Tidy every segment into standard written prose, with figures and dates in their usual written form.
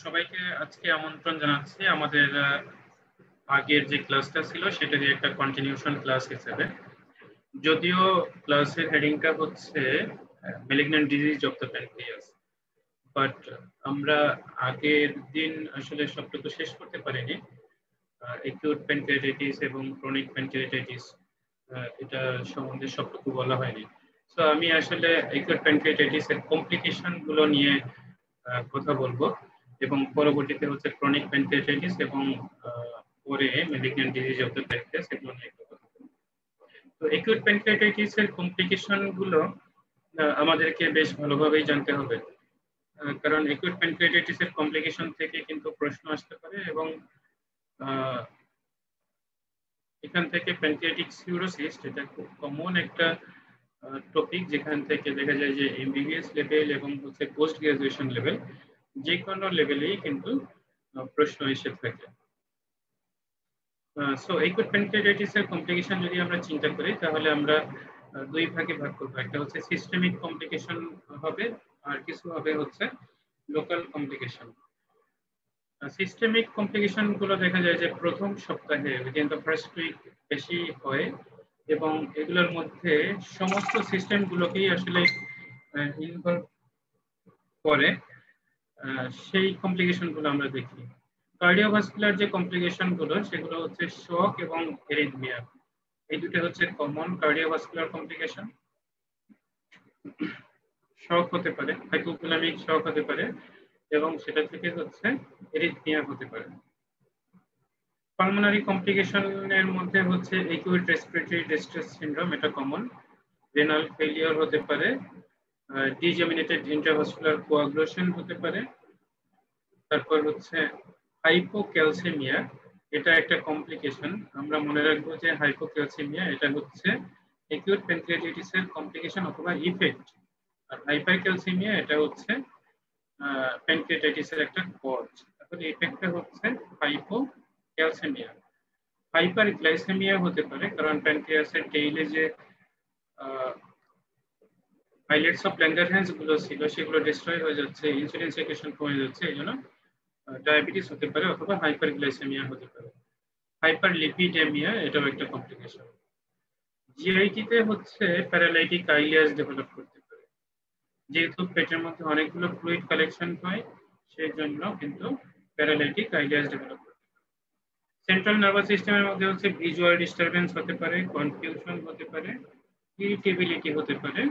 সবাইকে আজকে আমন্ত্রণ জানাচ্ছি আমাদের আগের যে ক্লাসটা ছিল সেটারই একটা কন্টিনিউশন ক্লাস হিসেবে। যদিও ক্লাসের হেডিংটা হচ্ছে malignant disease of the pancreas, but আমরা আগের দিন আসলে সবটুকু শেষ করতে পারিনি। অ্যাকিউট প্যানক্রিয়াটাইটিস এবং ক্রনিক প্যানক্রিয়াটাইটিস এটা সম্বন্ধে সবটুকু বলা হয়নি। তো আমি আসলে অ্যাকিউট প্যানক্রিয়াটাইটিসের কমপ্লিকেশন গুলো নিয়ে কথা বলবো, এবং পরবর্তীতে হচ্ছে ক্রনিক প্যানক্রিয়াটাইটিস এবং পরে malignant disease of the pancreas এগুলো নিয়ে কথা বলবো। তো অ্যাকিউট প্যানক্রিয়াটাইটিস এর কমপ্লিকেশন গুলো আমাদেরকে বেশ ভালোভাবেই জানতে হবে, কারণ অ্যাকিউট প্যানক্রিয়াটাইটিস এর কমপ্লিকেশন থেকে কিন্তু প্রশ্ন আসতে পারে, এবং এখান থেকে প্যানক্রিয়াটিক সিউরোসিস এটা খুব কমন একটা টপিক, যেখান থেকে দেখা যায় যে এমবিবিএস লেভেল এবং হচ্ছে পোস্ট গ্রাজুয়েশন লেভেল যে কোনো লেভেলেই কিন্তু প্রশ্ন এসে থাকে। সো অ্যাকিউট প্যানক্রিয়াটাইটিস এর কমপ্লিকেশন যদি আমরা চিন্তা করি তাহলে আমরা দুই ভাগে ভাগ করব। একটা হচ্ছে সিস্টেমিক কমপ্লিকেশন হবে, আর কিছু হবে হচ্ছে লোকাল কমপ্লিকেশন। সিস্টেমিক কমপ্লিকেশন গুলো দেখা যায় যে প্রথম সপ্তাহে উইদিন দ্য ফার্স্ট উইক বেশি হয়, এবং এগুলোর মধ্যে সমস্ত সিস্টেম গুলোকেই আসলে ইনভলভ করে। সেই কমপ্লিকেশন গুলো আমরা দেখি। কার্ডিওভাস্কুলার যে কমপ্লিকেশন গুলো সেগুলো হচ্ছে শক এবং এরিথমিয়া, এই দুটো হচ্ছে কমন কার্ডিওভাস্কুলার কমপ্লিকেশন। শক হতে পারে, হাইপোভোলামিক শক হতে পারে, এবং সেটা থেকে হচ্ছে এরিথমিয়া হতে পারে। পালমোনারি কমপ্লিকেশনের মধ্যে হচ্ছে অ্যাকিউট রেসপিরেটরি ডিস্ট্রেস সিনড্রোম, এটা কমন। রেনাল ফেলিওর হতে পারে, ডিজেমিনেটেড ইন্ট্রাভাস্কুলার কোয়াগুলেশন হতে পারে। তারপর হচ্ছে হাইপোক্যালসেমিয়া, এটা একটা কমপ্লিকেশন। আমরা মনে রাখবো যে হাইপোক্যালসেমিয়া এটা হচ্ছে অ্যাকিউট প্যানক্রিয়াটাইটিসের কমপ্লিকেশন অথবা ইফেক্ট, আর হাইপারক্যালসেমিয়া এটা হচ্ছে প্যানক্রিয়াটাইটিসের একটা কজ। তাহলে ইফেক্টটা হচ্ছে হাইপোক্যালসেমিয়া। হাইপারগ্লাইসেমিয়া হতে পারে, কারণ প্যানক্রিয়াসের টেইলে যে আইলেটস অফ ল্যাঙ্গারহ্যান্স গুলো ছিল সেগুলো ডিস্ট্রয় হয়ে যাচ্ছে, ইনসুলিন সিক্রেশন কমে যাচ্ছে, এই জন্য ডায়াবেটিস হতে পারে অথবা হাইপারগ্লাইসেমিয়া হতে পারে। হাইপারলিপিডেমিয়া এটাও একটা কমপ্লিকেশন। জিআইটিতে হচ্ছে প্যারালাইটিক আইলিয়াস ডেভেলপ করতে পারে, যেহেতু পেটের মধ্যে অনেকগুলো ফ্লুইড কালেকশন হয় সেই জন্য কিন্তু প্যারালাইটিক আইলিয়াস ডেভেলপ করতে পারে। সেন্ট্রাল নার্ভাস সিস্টেমের মধ্যে হচ্ছে ভিজুয়াল ডিস্টারবেন্স হতে পারে, কনফিউশন হতে পারে, ইরিটেবিলিটি হতে পারে,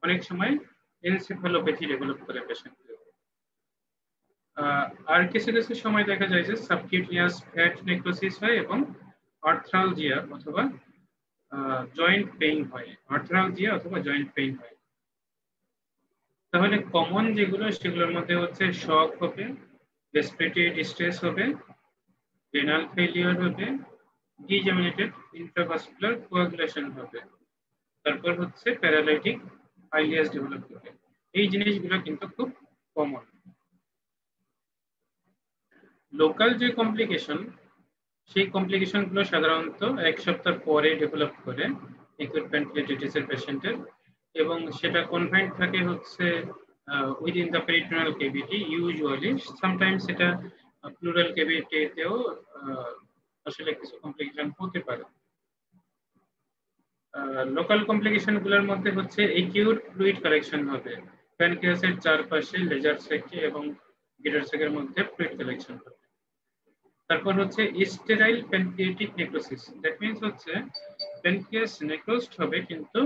অনেক সময় এনসেফালোপ্যাথি ডেভেলপ করে পেশেন্ট। আর কিছু কিছু সময় দেখা যায় যে সাবকিউটেনিয়াস ফ্যাট নেক্রোসিস হয় এবং আর্থ্রালজিয়া অথবা জয়েন্ট পেইন হয়, আর্থ্রালজিয়া অথবা জয়েন্ট পেইন হয়। তাহলে কমন যেগুলো সেগুলোর মধ্যে হচ্ছে শক হবে, রেসপিরেটরি ডিস্ট্রেস হবে, রেনাল ফেলিওর হবে, ডিজেমিনেটেড ইন্ট্রাভাস্কুলার কোয়াগুলেশন হবে, তারপর হচ্ছে প্যারালাইটিক আইলিয়াস ডেভেলপ হবে। এই জিনিসগুলো কিন্তু খুব কমন। লোকাল যে কমপ্লিকেশন, সেই কমপ্লিকেশন গুলো সাধারণত এক সপ্তাহ পরে ডেভেলপ করে অ্যাকিউট প্যানক্রিয়াটাইটিসের পেশেন্টের, এবং সেটা কনফাইন্ড থাকে হচ্ছে within the peritoneal cavity usually. Sometimes এটা প্লুরাল ক্যাভিটিতেও আসলে কিছু কমপ্লিকেশন হতে পারে। লোকাল কমপ্লিকেশন গুলোর মধ্যে হচ্ছে অ্যাকিউট ফ্লুইড কালেকশন হবে, প্যানক্রিয়াসের চারপাশে লেজার সেকে এবং গিটার সেকের মধ্যে ফ্লুইড কালেকশন হবে। তারপর হচ্ছে sterile pancreatic necrosis, that means হচ্ছে প্যানক্রিয়াস নেক্রোসড হবে কিন্তু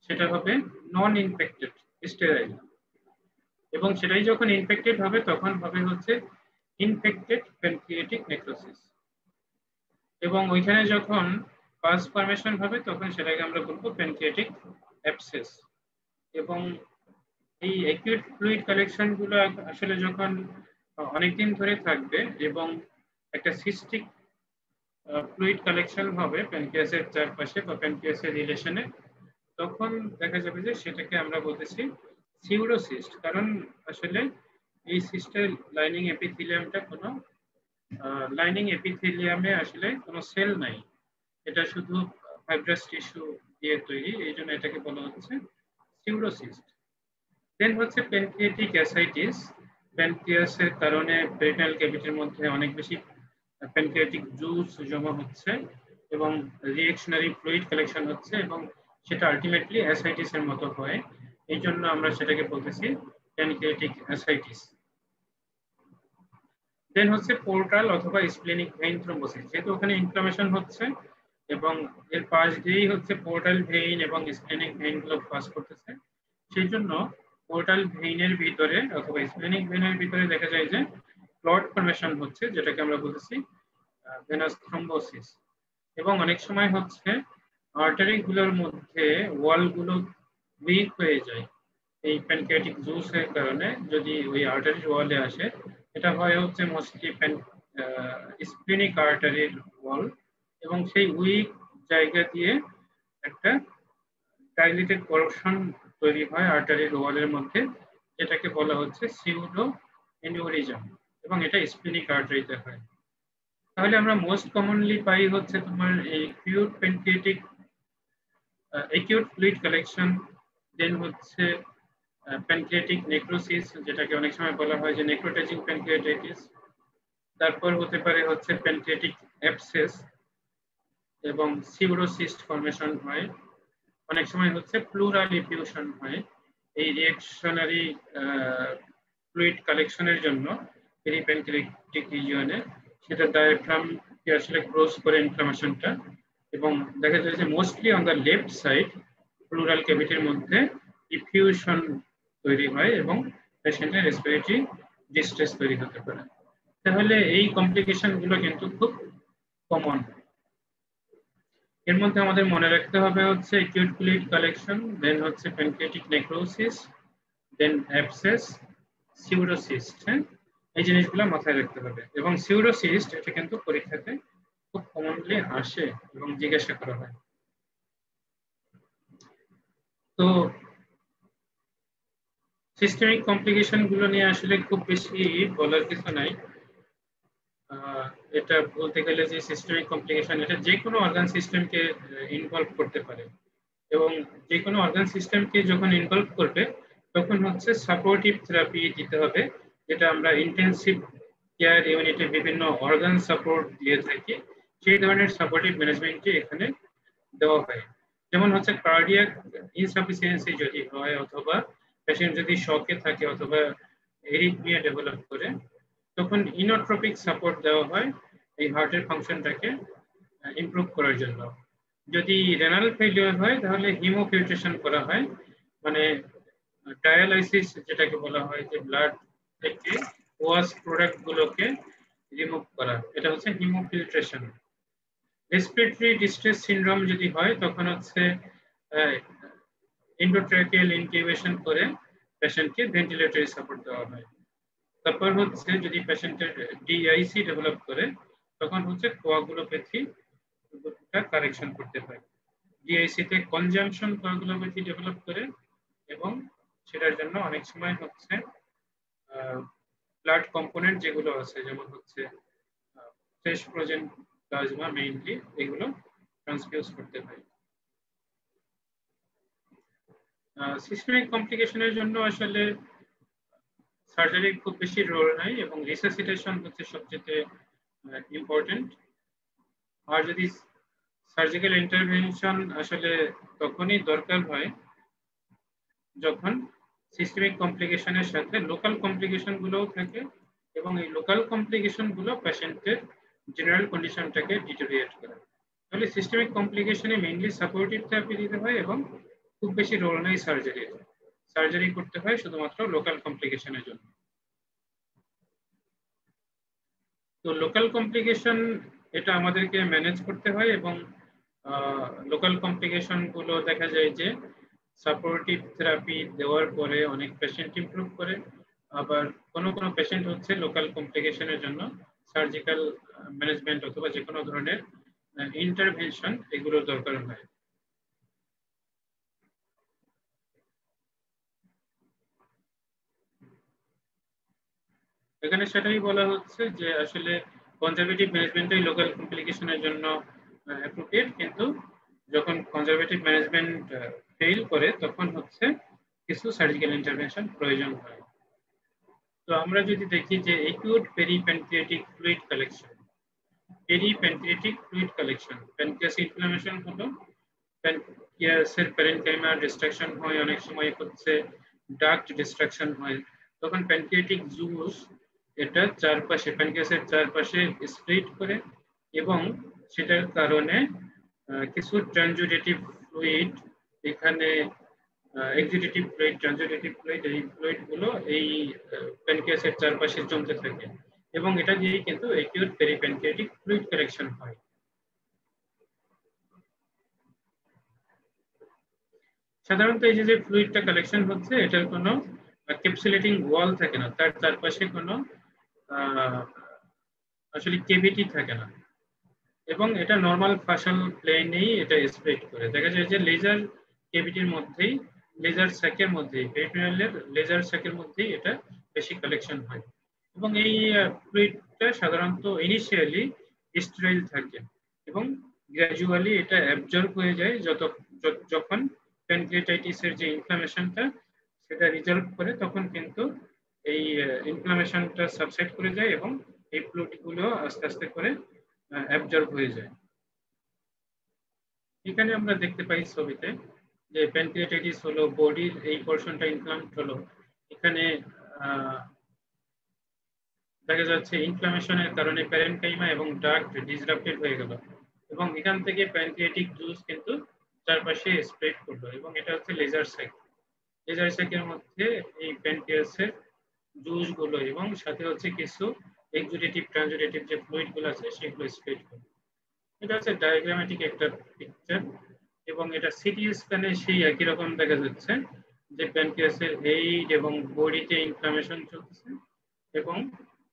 সেটা হবে নন ইনফেক্টেড, স্টেরাইল, এবং সেটাই যখন ইনফেক্টেড হবে তখন হবে হচ্ছে ইনফেক্টেড প্যানক্রিয়াটিক নেক্রোসিস, এবং ওইখানে যখন পাস ফর্মেশন হবে তখন সেটাকে আমরা বলবো প্যানক্রিয়াটিক অ্যাবসেস। এবং এই অ্যাকিউট ফ্লুইড কালেকশন গুলো আসলে যখন অনেকদিন ধরে থাকবে এবং একটা সিস্টিক ফ্লুইড কালেকশন হবে প্যানক্রিয়াসের চারপাশে বা প্যানক্রিয়াসের রিলেশনে, তখন দেখা যাবে যে সেটাকে আমরা বলতেছি সিউরোসিস্ট, কারণ আসলে এই সিস্টের লাইনিং এপিথেলিয়ামটা কোনো লাইনিং এপিথেলিয়ামে আসলে কোনো সেল নাই, এটা শুধু ফাইব্রাস টিস্যু দিয়ে তৈরি, এই জন্য এটাকে বলা হচ্ছে সিউরোসিস্ট। দেন হচ্ছে প্যানক্রিয়াটিক অ্যাসাইটিস, প্যানক্রিয়াসের কারণে পেরিটোনিয়াল ক্যাভিটির মধ্যে অনেক বেশি প্যানক্রিয়াটিক জুস জমা হচ্ছে এবং রিঅ্যাকশনারি ফ্লুইড কালেকশন হচ্ছে এবং সেটা আলটিমেটলি অ্যাসাইটিস এর মতো হয়। এই জন্য আমরা সেটাকে বলতেছি প্যানক্রিয়াটিক অ্যাসাইটিস। দেন হচ্ছে পোর্টাল অথবা স্প্লেনিক ভেইন থ্রম্বোসিস। যেহেতু ওখানে ইনফ্লামেশন হচ্ছে এবং এর পাশ দিয়েই হচ্ছে পোর্টাল ভেইন এবং স্প্লেনিক ভেইন গুলো পাস করতেছে, সেই জন্য পোর্টাল ভেইনের ভিতরে অথবা স্প্লেনিক ভেইনের ভিতরে দেখা যায় যে ক্লট ফর্মেশন হচ্ছে, যেটাকে আমরা বলতেছি ভেনাস থ্রম্বোসিস। এবং অনেক সময় হচ্ছে আর্টারি গুলোর মধ্যে ওয়াল গুলো উইক হয়ে যায় এই প্যানক্রিয়াটিক জুসের কারণে। যদি ওই আর্টারির ওয়ালে আসে, এটা হয় হচ্ছে মোস্টলি স্প্লেনিক আর্টারির ওয়াল, এবং সেই উইক জায়গা দিয়ে একটা ডাইলেটেড পোরশন তৈরি হয় আর্টারির ওয়ালের মধ্যে, যেটাকে বলা হচ্ছে সিউডো এনিউরিজম, এবং এটা স্প্লেনিক আর্টারিতে হয়। তাহলে আমরা মোস্ট কমনলি পাই হচ্ছে তোমার এই acute pancreatic acute fluid collection, then হচ্ছে প্যানক্রিয়াটিক নেক্রোসিস, যেটাকে অনেক সময় বলা হয় যে নেক্রোটাইজিং প্যানক্রিয়াটাইটিস। তারপর হতে পারে হচ্ছে প্যানক্রিয়াটিক অ্যাবসেস এবং সিউডোসিস্ট ফর্মেশন হয়। অনেক সময় হচ্ছে প্লুরাল এফিউশন হয়। এই রিঅ্যাকশনারি ফ্লুইড কালেকশনের জন্য পেরিপ্যানক্রিয়াটিক রিজিয়নে সেটা ডায়াফ্রামকে আসলে ক্রস করে ইনফ্লামেশনটা, এবং দেখা যায় যে mostly on the left side pleural ক্যাভিটির মধ্যে ইফিউশন তৈরি হয় এবং পেশেন্টের রেসপিরেটরি ডিস্ট্রেস তৈরি হতে পারে। তাহলে এই কমপ্লিকেশন গুলো কিন্তু খুব কমন। এর মধ্যে আমাদের মনে রাখতে হবে হচ্ছে অ্যাকিউট ফ্লুইড কালেকশন, দেন হচ্ছে প্যানক্রিয়াটিক নেক্রোসিস, দেন অ্যাবসেস, সিউডোসিস্ট। হ্যাঁ, এই জিনিসগুলো মাথায় রাখতে হবে। এবং সিউডোসিস্ট এটা কিন্তু পরীক্ষাতে খুব কমনলি আসে এবং জিজ্ঞাসা করা হয়। তো সিস্টেমিক কমপ্লিকেশন গুলো নিয়ে আসলে খুব বেশি বলার কিছু নাই। এটা বলতে গেলে যে সিস্টেমিক কমপ্লিকেশন এটা যে কোনো অর্গান সিস্টেমকে ইনভলভ করতে পারে, এবং যে কোনো অর্গান সিস্টেমকে যখন ইনভলভ করবে তখন হচ্ছে সাপোর্টিভ থেরাপি দিতে হবে, যেটা আমরা ইন্টেন্সিভ কেয়ার ইউনিটে বিভিন্ন অর্গান সাপোর্ট দিয়ে থাকি। সেই ধরনের সাপোর্টিভ ম্যানেজমেন্টই এখানে দেওয়া হয়। যেমন হচ্ছে কার্ডিয়াক ইনসাফিসিয়েন্সি যদি হয়, অথবা পেশেন্ট যদি শকে থাকে অথবা এরিথমিয়া ডেভেলপ করে, তখন ইনোট্রপিক সাপোর্ট দেওয়া হয় এই হার্টের ফাংশনটাকে ইমপ্রুভ করার জন্য। যদি রেনাল ফেলিওর হয় তাহলে হিমোফিল্ট্রেশন করা হয়, মানে ডায়ালাইসিস যেটাকে বলা হয়, যে ব্লাড থেকে ওয়াশ প্রোডাক্ট গুলোকে রিমুভ করা, এটা হচ্ছে হিমোফিল্ট্রেশন। রেসপিরেটরি ডিস্ট্রেস সিনড্রোম যদি হয় তখন হচ্ছে এন্ডোট্রাকিয়াল ইনটিউবেশন করে পেশেন্টকে ভেন্টিলেটরি সাপোর্ট দেওয়া হয়। তারপর হচ্ছে যদি পেশেন্টের ডিআইসি ডেভেলপ করে তখন হচ্ছে কোয়াগুলোপ্যাথি কারেকশন করতে হয়। ডিআইসি তে কনজাম্পশন কোয়াগুলোপ্যাথি ডেভেলপ করে, এবং সেটার জন্য অনেক সময় হচ্ছে ব্লাড কম্পোনেন্ট যেগুলো আছে, যেমন হচ্ছে ফ্রেশ ফ্রোজেন প্লাজমা মেইনলি, এগুলো ট্রান্সফিউজ করতে হয়। সিস্টেমিক কমপ্লিকেশনের জন্য আসলে সার্জারির খুব বেশি রোল নাই, এবং রিসাসিটেশন হচ্ছে সবচেয়ে ইম্পর্টেন্ট। আর যদি সার্জিক্যাল ইন্টারভেনশন আসলে তখনই দরকার হয় যখন সিস্টেমিক কমপ্লিকেশনের সাথে লোকাল কমপ্লিকেশন গুলোও থাকে, এবং এই লোকাল কমপ্লিকেশন গুলো পেশেন্টের জেনারেল কন্ডিশনটাকে ডিটোরিয়েট করে। তাহলে সিস্টেমিক কমপ্লিকেশনে মেইনলি সাপোর্টিভ থেরাপি দিতে হয়, এবং খুব বেশি রোল নেই সার্জারির। সার্জারি করতে হয় শুধুমাত্র লোকাল কমপ্লিকেশনের জন্য। তো লোকাল কমপ্লিকেশন এটা আমাদেরকে ম্যানেজ করতে হয়, এবং লোকাল কমপ্লিকেশন গুলো দেখা যায় যে সাপোর্টিভ থেরাপি দেওয়ার পরে অনেক পেশেন্ট ইমপ্রুভ করে, আবার কোনো কোনো পেশেন্ট হচ্ছে লোকাল কমপ্লিকেশনের জন্য সার্জিক্যাল ম্যানেজমেন্ট অথবা যে কোনো ধরনের ইন্টারভেনশন এগুলোর দরকার হয়। এখানে সেটাই বলা হচ্ছে যে আসলে কনজারভেটিভ ম্যানেজমেন্টই লোকাল কমপ্লিকেশনের জন্য অ্যাপ্রোপ্রিয়েট, কিন্তু যখন কনজারভেটিভ ম্যানেজমেন্ট ফেল করে তখন হচ্ছে কিছু সার্জিক্যাল ইন্টারভেনশন প্রয়োজন হয়। তো আমরা যদি দেখি যে acute peripancreatic fluid collection, peripancreatic fluid collection, pancreas inflammation হলো, প্যানক্রিয়াসের প্যারেনকাইমা ডিস্ট্রাকশন হয়, অনেক সময় হচ্ছে ডাক্ট ডিস্ট্রাকশন হয়, তখন প্যানক্রিয়াটিক জুস এটা চারপাশে প্যানক্রিয়াসের চারপাশে স্প্লিট করে এবং সেটার কারণে কিছু ট্রানজুডেটিভ ফ্লুইড এখানে এক্সিডেটিভ ফ্লুইড, ট্রানজুডেটিভ ফ্লুইড, এই ফ্লুইড গুলো এই প্যানক্রিয়াসের চারপাশে জমতে থাকে এবং এটা দিয়ে কিন্তু অ্যাকিউট পেরিপ্যানক্রিয়াটিক ফ্লুইড কালেকশন হয়। সাধারণত এই যে ফ্লুইডটা কালেকশন হচ্ছে এটার কোনো ক্যাপসুলেটিং ওয়াল থাকে না, তার চারপাশে কোনো আসলে কেভিটি থাকে না এবং এটা নরমাল ফাসাল প্লেনেই এটা স্প্রেড করে। দেখা যায় যে লেজার কেভিটির মধ্যেই, লেজার স্যাকের মধ্যেই, পেরিটোনিয়ালের লেজার স্যাকের মধ্যেই এটা বেশি কালেকশন হয় এবং এই ফ্লুইডটা সাধারণত ইনিশিয়ালি স্টেরাইল থাকে এবং গ্র্যাজুয়ালি এটা অ্যাবজর্ব হয়ে যায় যখন প্যানক্রিয়াটাইটিসের যে ইনফ্লামেশনটা সেটা রিজলভ করে, তখন কিন্তু এই ইনফ্লামেশনটা সাবসাইড করে যায় এবং এই ফ্লুইডগুলো আস্তে আস্তে করে অ্যাবজর্ব হয়ে যায়। এখানে আমরা দেখতে পাই ছবিতে যে প্যানক্রিয়াটাইটিস হলো বডির এই পোরশনটা ইনফ্লামড হলো, এখানে দেখা যাচ্ছে ইনফ্লামেশনের কারণে প্যারেনকাইমা এবং ডাক্ট ডিসরাপ্টেড হয়ে গেল এবং এখান থেকে প্যানক্রিয়াটিক জুস কিন্তু চারপাশে স্প্রেড করলো এবং এটা হচ্ছে লেজার স্যাক। লেজার স্যাকের মধ্যে এই প্যানক্রিয়াসের জুস গুলো এবং সাথে হচ্ছে কিছু এক্সুডেটিভ ট্রানজুডেটিভ যে ফ্লুইড গুলো আছে সেগুলো স্প্রেড করলো। এটা হচ্ছে ডায়াগ্রামেটিক একটা পিকচার এবং এটা সিটি স্ক্যানে সেই একই রকম দেখা যাচ্ছে যে প্যানক্রিয়াসের হেড এবং বডিতে ইনফ্লামেশন চলছে এবং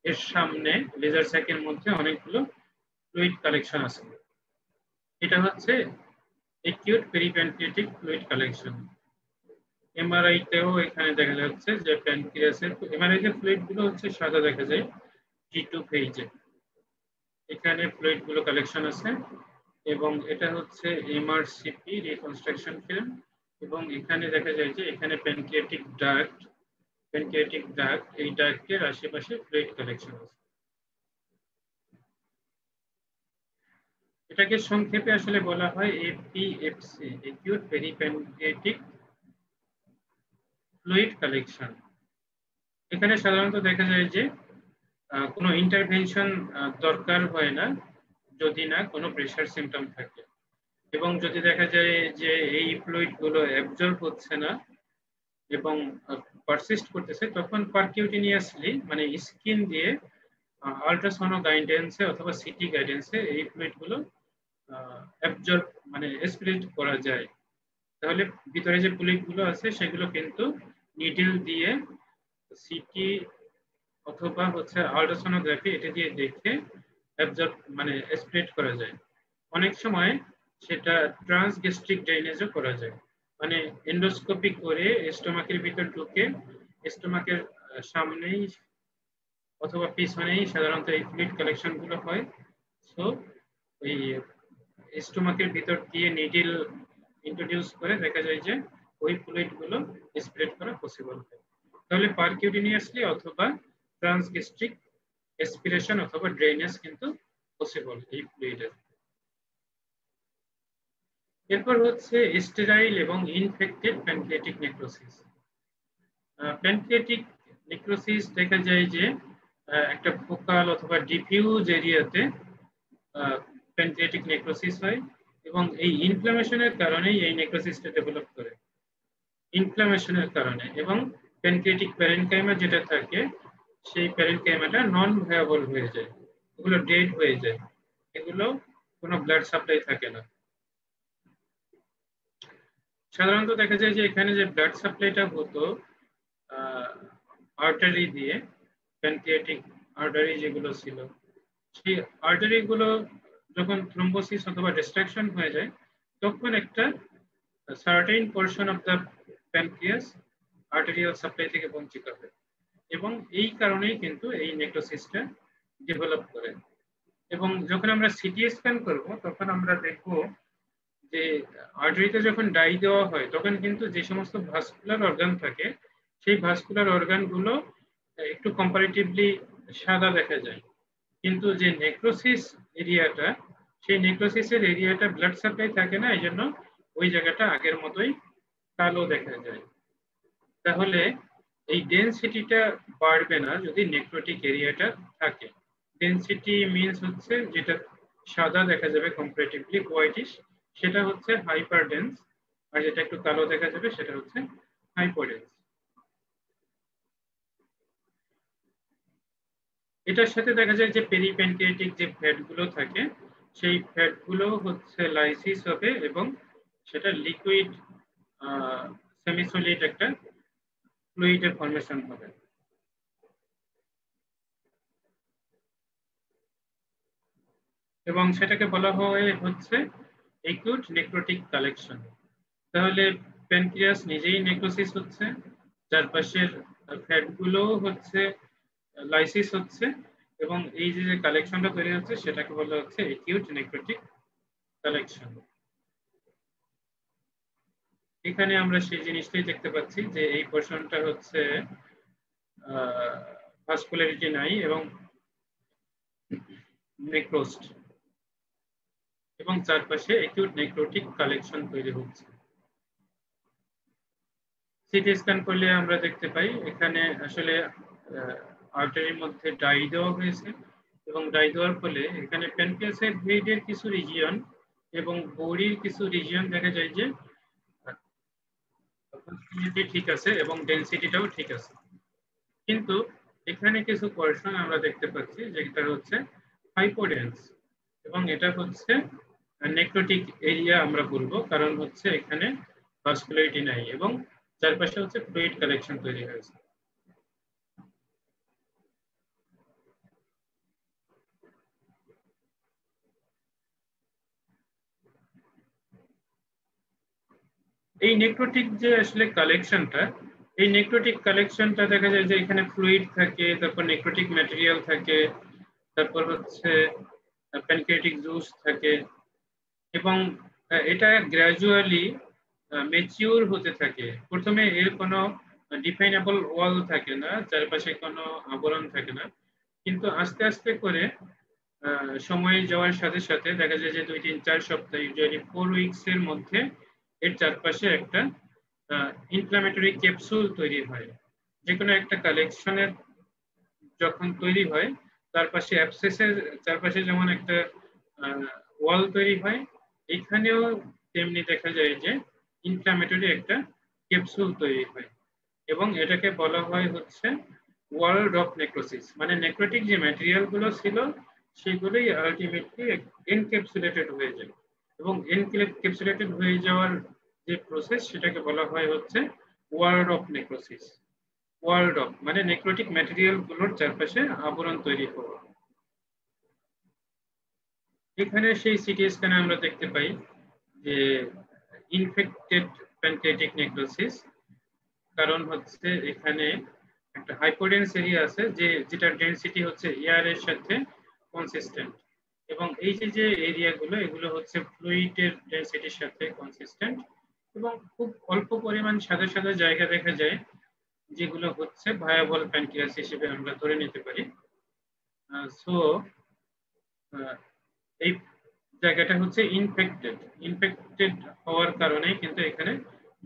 এর সামনে লেজার স্যাকের মধ্যে অনেকগুলো ফ্লুইড কালেকশন আছে। এটা হচ্ছে অ্যাকিউট পেরিপ্যানক্রিয়াটিক ফ্লুইড কালেকশন। এমআরআই তেও এখানে দেখা যাচ্ছে যে প্যানক্রিয়াসের এমআরআই এর ফ্লুইড গুলো হচ্ছে সাদা দেখা যায় T2 ফেজে, এখানে ফ্লুইড গুলো কালেকশন আছে এবং এটা হচ্ছে এমআরসিপি রিকনস্ট্রাকশন ফিল্ম এবং এখানে দেখা যায় যে এখানে প্যানক্রিয়াটিক ডাক্ট, এই ডাক্টের আশেপাশে ফ্লুইড কালেকশন আছে। এটাকে সংক্ষেপে আসলে বলা হয় এপিএফসি, অ্যাকিউট পেরিপ্যানক্রিয়াটিক ফ্লুইড কালেকশন। এখানে সাধারণত দেখা যায় যে কোনো ইন্টারভেনশন দরকার হয় না যদি না কোনো প্রেশার সিমটম থাকে এবং যদি দেখা যায় যে এই ফ্লুইড গুলো অ্যাবজর্ব হচ্ছে না এবং পারসিস্ট করতেছে, তখন পারকিউটিনিয়াসলি মানে স্কিন দিয়ে আল্ট্রাসোনো গাইডেন্সে অথবা সিটি গাইডেন্সে এই ফ্লুইড গুলো অ্যাবজর্ব মানে স্প্রেড করা যায়। তাহলে ভিতরে যে ফ্লুইড গুলো আছে সেগুলো কিন্তু নিডল দিয়ে সিটি অথবা হচ্ছে আল্ট্রাসোনোগ্রাফি এটা দিয়ে দেখে অ্যাবজর্ব মানে স্প্রেড করা যায়। অনেক সময় সেটা ট্রান্সগ্যাস্ট্রিক ড্রেনেজও করা যায়, মানে এন্ডোস্কোপি করে স্টোমাকের ভিতর ঢুকে স্টোমাকের সামনেই অথবা পিছনেই সাধারণত এই ফ্লুইড কালেকশন গুলো হয়। সো এই স্টোমাকের ভিতর দিয়ে নিডল ইন্ট্রোডিউস করে দেখা যায় যে ওই ফ্লুইড গুলো স্প্রেড করা পসিবল হয়। তাহলে পারকিউটিনিয়াসলি অথবা ট্রান্সগ্যাস্ট্রিক এসপিরেশন অথবা ড্রেনেজ কিন্তু পসিবল এই ফ্লুইডের। এরপর হচ্ছে স্টেরাইল এবং infected pancreatic necrosis. Pancreatic necrosis দেখা যায় যে একটা ফোকাল অথবা ডিফিউজ এরিয়াতে প্যানক্রিয়াটিক নেক্রোসিস হয় এবং এই ইনফ্লামেশনের কারণেই এই নেক্রোসিসটা ডেভেলপ করে, ইনফ্লামেশনের কারণে। এবং প্যানক্রিয়াটিক প্যারেনকাইমা যেটা থাকে সেই প্যারেনকাইমাটা নন ভায়াবল হয়ে যায়, এগুলো ডেড হয়ে যায়, এগুলো কোনো ব্লাড সাপ্লাই থাকে না। সাধারণত দেখা যায় যে এখানে যে ব্লাড সাপ্লাইটা হতো আর্টারি দিয়ে, প্যানক্রিয়াটিক আর্টারি যেগুলো ছিল সেই আর্টারি গুলো যখন থ্রম্বোসিস অথবা ডিস্ট্রাকশন হয়ে যায় তখন একটা certain portion of the pancreas arterial supply থেকে বঞ্চিত হয় এবং এই কারণেই কিন্তু এই নেক্রোসিসটা ডেভেলপ করে। এবং যখন আমরা সিটি স্ক্যান করব তখন আমরা দেখব যে আর্টারিতে যখন ডাই দেওয়া হয় তখন কিন্তু যে সমস্ত ভাস্কুলার অর্গান থাকে সেই ভাস্কুলার অর্গানগুলো একটু কম্পারেটিভলি সাদা দেখা যায়, কিন্তু যে নেক্রোসিস এরিয়াটা, সেই নেক্রোসিসের এরিয়াটা ব্লাড সাপ্লাই থাকে না, এই জন্য ওই জায়গাটা আগের মতোই কালো দেখা যায়। তাহলে এই ডেনসিটিটা বাড়বে না যদি নেক্রোটিক এরিয়াটা থাকে। ডেনসিটি মিনস হচ্ছে যেটা সাদা দেখা যাবে কম্পারেটিভলি হোয়াইটিশ, সেটা হচ্ছে হাইপারডেন্স, আর যেটা একটু কালো দেখা যাবে সেটা হচ্ছে হাইপোডেন্স। এটার সাথে দেখা যায় যে পেরিপ্যানক্রিয়াটিক যে ফ্যাট গুলো থাকে, সেই ফ্যাট গুলো হচ্ছে লাইসিস হবে এবং সেটা লিকুইড সেমিসলিড একটা ফ্লুইডের ফর্মেশন হবে। এবং সেটাকে বলা হয় হচ্ছে একিউট নেক্রোটিক কালেকশন। তাহলে প্যানক্রিয়াস নিজেই নেক্রোসিস হচ্ছে, চারপাশের ফ্যাট গুলো হচ্ছে লাইসিস হচ্ছে, এবং এই যে কালেকশনটা তৈরি হচ্ছে সেটাকে বলা হচ্ছে একিউট নেক্রোটিক কালেকশন। এখানে আমরা সেই জিনিসটাই দেখতে পাচ্ছি যে এই পোর্শনটা হচ্ছে ভাস্কুলারিটি নাই এবং নেক্রোস্ট, এবং চারপাশে একিউট নেক্রোটিক কালেকশন তৈরি হচ্ছে। সিটি স্ক্যান করলে আমরা দেখতে পাই এখানে আসলে আর্টারির মধ্যে ডাই দেওয়া হয়েছে, এবং ডাই দেওয়ার ফলে এখানে প্যানক্রিয়াসের হেডের কিছু রিজিয়ন এবং বডির কিছু রিজিয়ন দেখা যায় যে ঠিক আছে এবং ডেনসিটিটাও ঠিক আছে, কিন্তু এখানে কিছু পোরশন আমরা দেখতে পাচ্ছি যেটা হচ্ছে হাইপোডেন্স, এবং এটা হচ্ছে নেক্রোটিক এরিয়া আমরা বলবো, কারণ হচ্ছে এখানে ভাস্কুলারিটি নাই এবং চারপাশে হচ্ছে ফ্লুইড কালেকশন তৈরি হয়েছে। এই নেক্রোটিক যে আসলে কালেকশনটা, এই নেক্রোটিক কালেকশনটা দেখা যায় যে এখানে ফ্লুইড থাকে, তারপর নেক্রোটিক ম্যাটেরিয়াল থাকে, তারপর হচ্ছে প্যানক্রিয়াটিক জুস থাকে, এবং এটা গ্র্যাজুয়ালি ম্যাচিউর হতে থাকে। প্রথমে এর কোনো ডিফাইনেবল ওয়াল থাকে না, চারপাশে কোনো আবরণ থাকে না, কিন্তু আস্তে আস্তে করে সময় যাওয়ার সাথে সাথে দেখা যায় যে 2-3-4 সপ্তাহ, ইউজুয়ালি 4 উইকস এর মধ্যে এর চারপাশে একটা ইনফ্ল্যামেটরি ক্যাপসুল তৈরি হয়। যে কোনো একটা কালেকশনের যখন তৈরি হয়, তার পাশে অ্যাবসেসের চারপাশে যেমন একটা ওয়াল তৈরি হয়, এখানেও তেমনি দেখা যায় যে ইনফ্ল্যামেটরি একটা ক্যাপসুল তৈরি হয়, এবং এটাকে বলা হয় হচ্ছে ওয়ার্ল্ড অফ নেক্রোসিস। মানে নেক্রোটিক যে ম্যাটেরিয়াল গুলো ছিল সেগুলোই আলটিমেটলি এনক্যাপসুলেটেড হয়ে যায়, এবং এনক্যাপসুলেটেড হয়ে যাওয়ার যে প্রসেস সেটাকে বলা হয় হচ্ছে world of necrosis. World of মানে নেক্রোটিক ম্যাটেরিয়াল গুলোর চারপাশে আবরণ তৈরি হওয়া। এখানে সেই সিটি স্ক্যানে আমরা দেখতে পাই যে ইনফেক্টেড প্যানক্রিয়াটিক নেক্রোসিস, কারণ হচ্ছে এখানে একটা হাইপোডেন্স এরিয়া আছে যেটার ডেনসিটি হচ্ছে এয়ার এর সাথে কনসিস্টেন্ট, এবং এই যে এরিয়াগুলো এগুলো হচ্ছে ফ্লুইডের ডেনসিটির সাথে কনসিস্টেন্ট, এবং খুব অল্প পরিমাণ সাদা সাদা জায়গা দেখা যায় যেগুলো হচ্ছে ভায়াবল প্যানক্রিয়াস হিসেবে আমরা ধরে নিতে পারি। সো এই জায়গাটা হচ্ছে ইনফেক্টেড। ইনফেক্টেড হওয়ার কারণে কিন্তু এখানে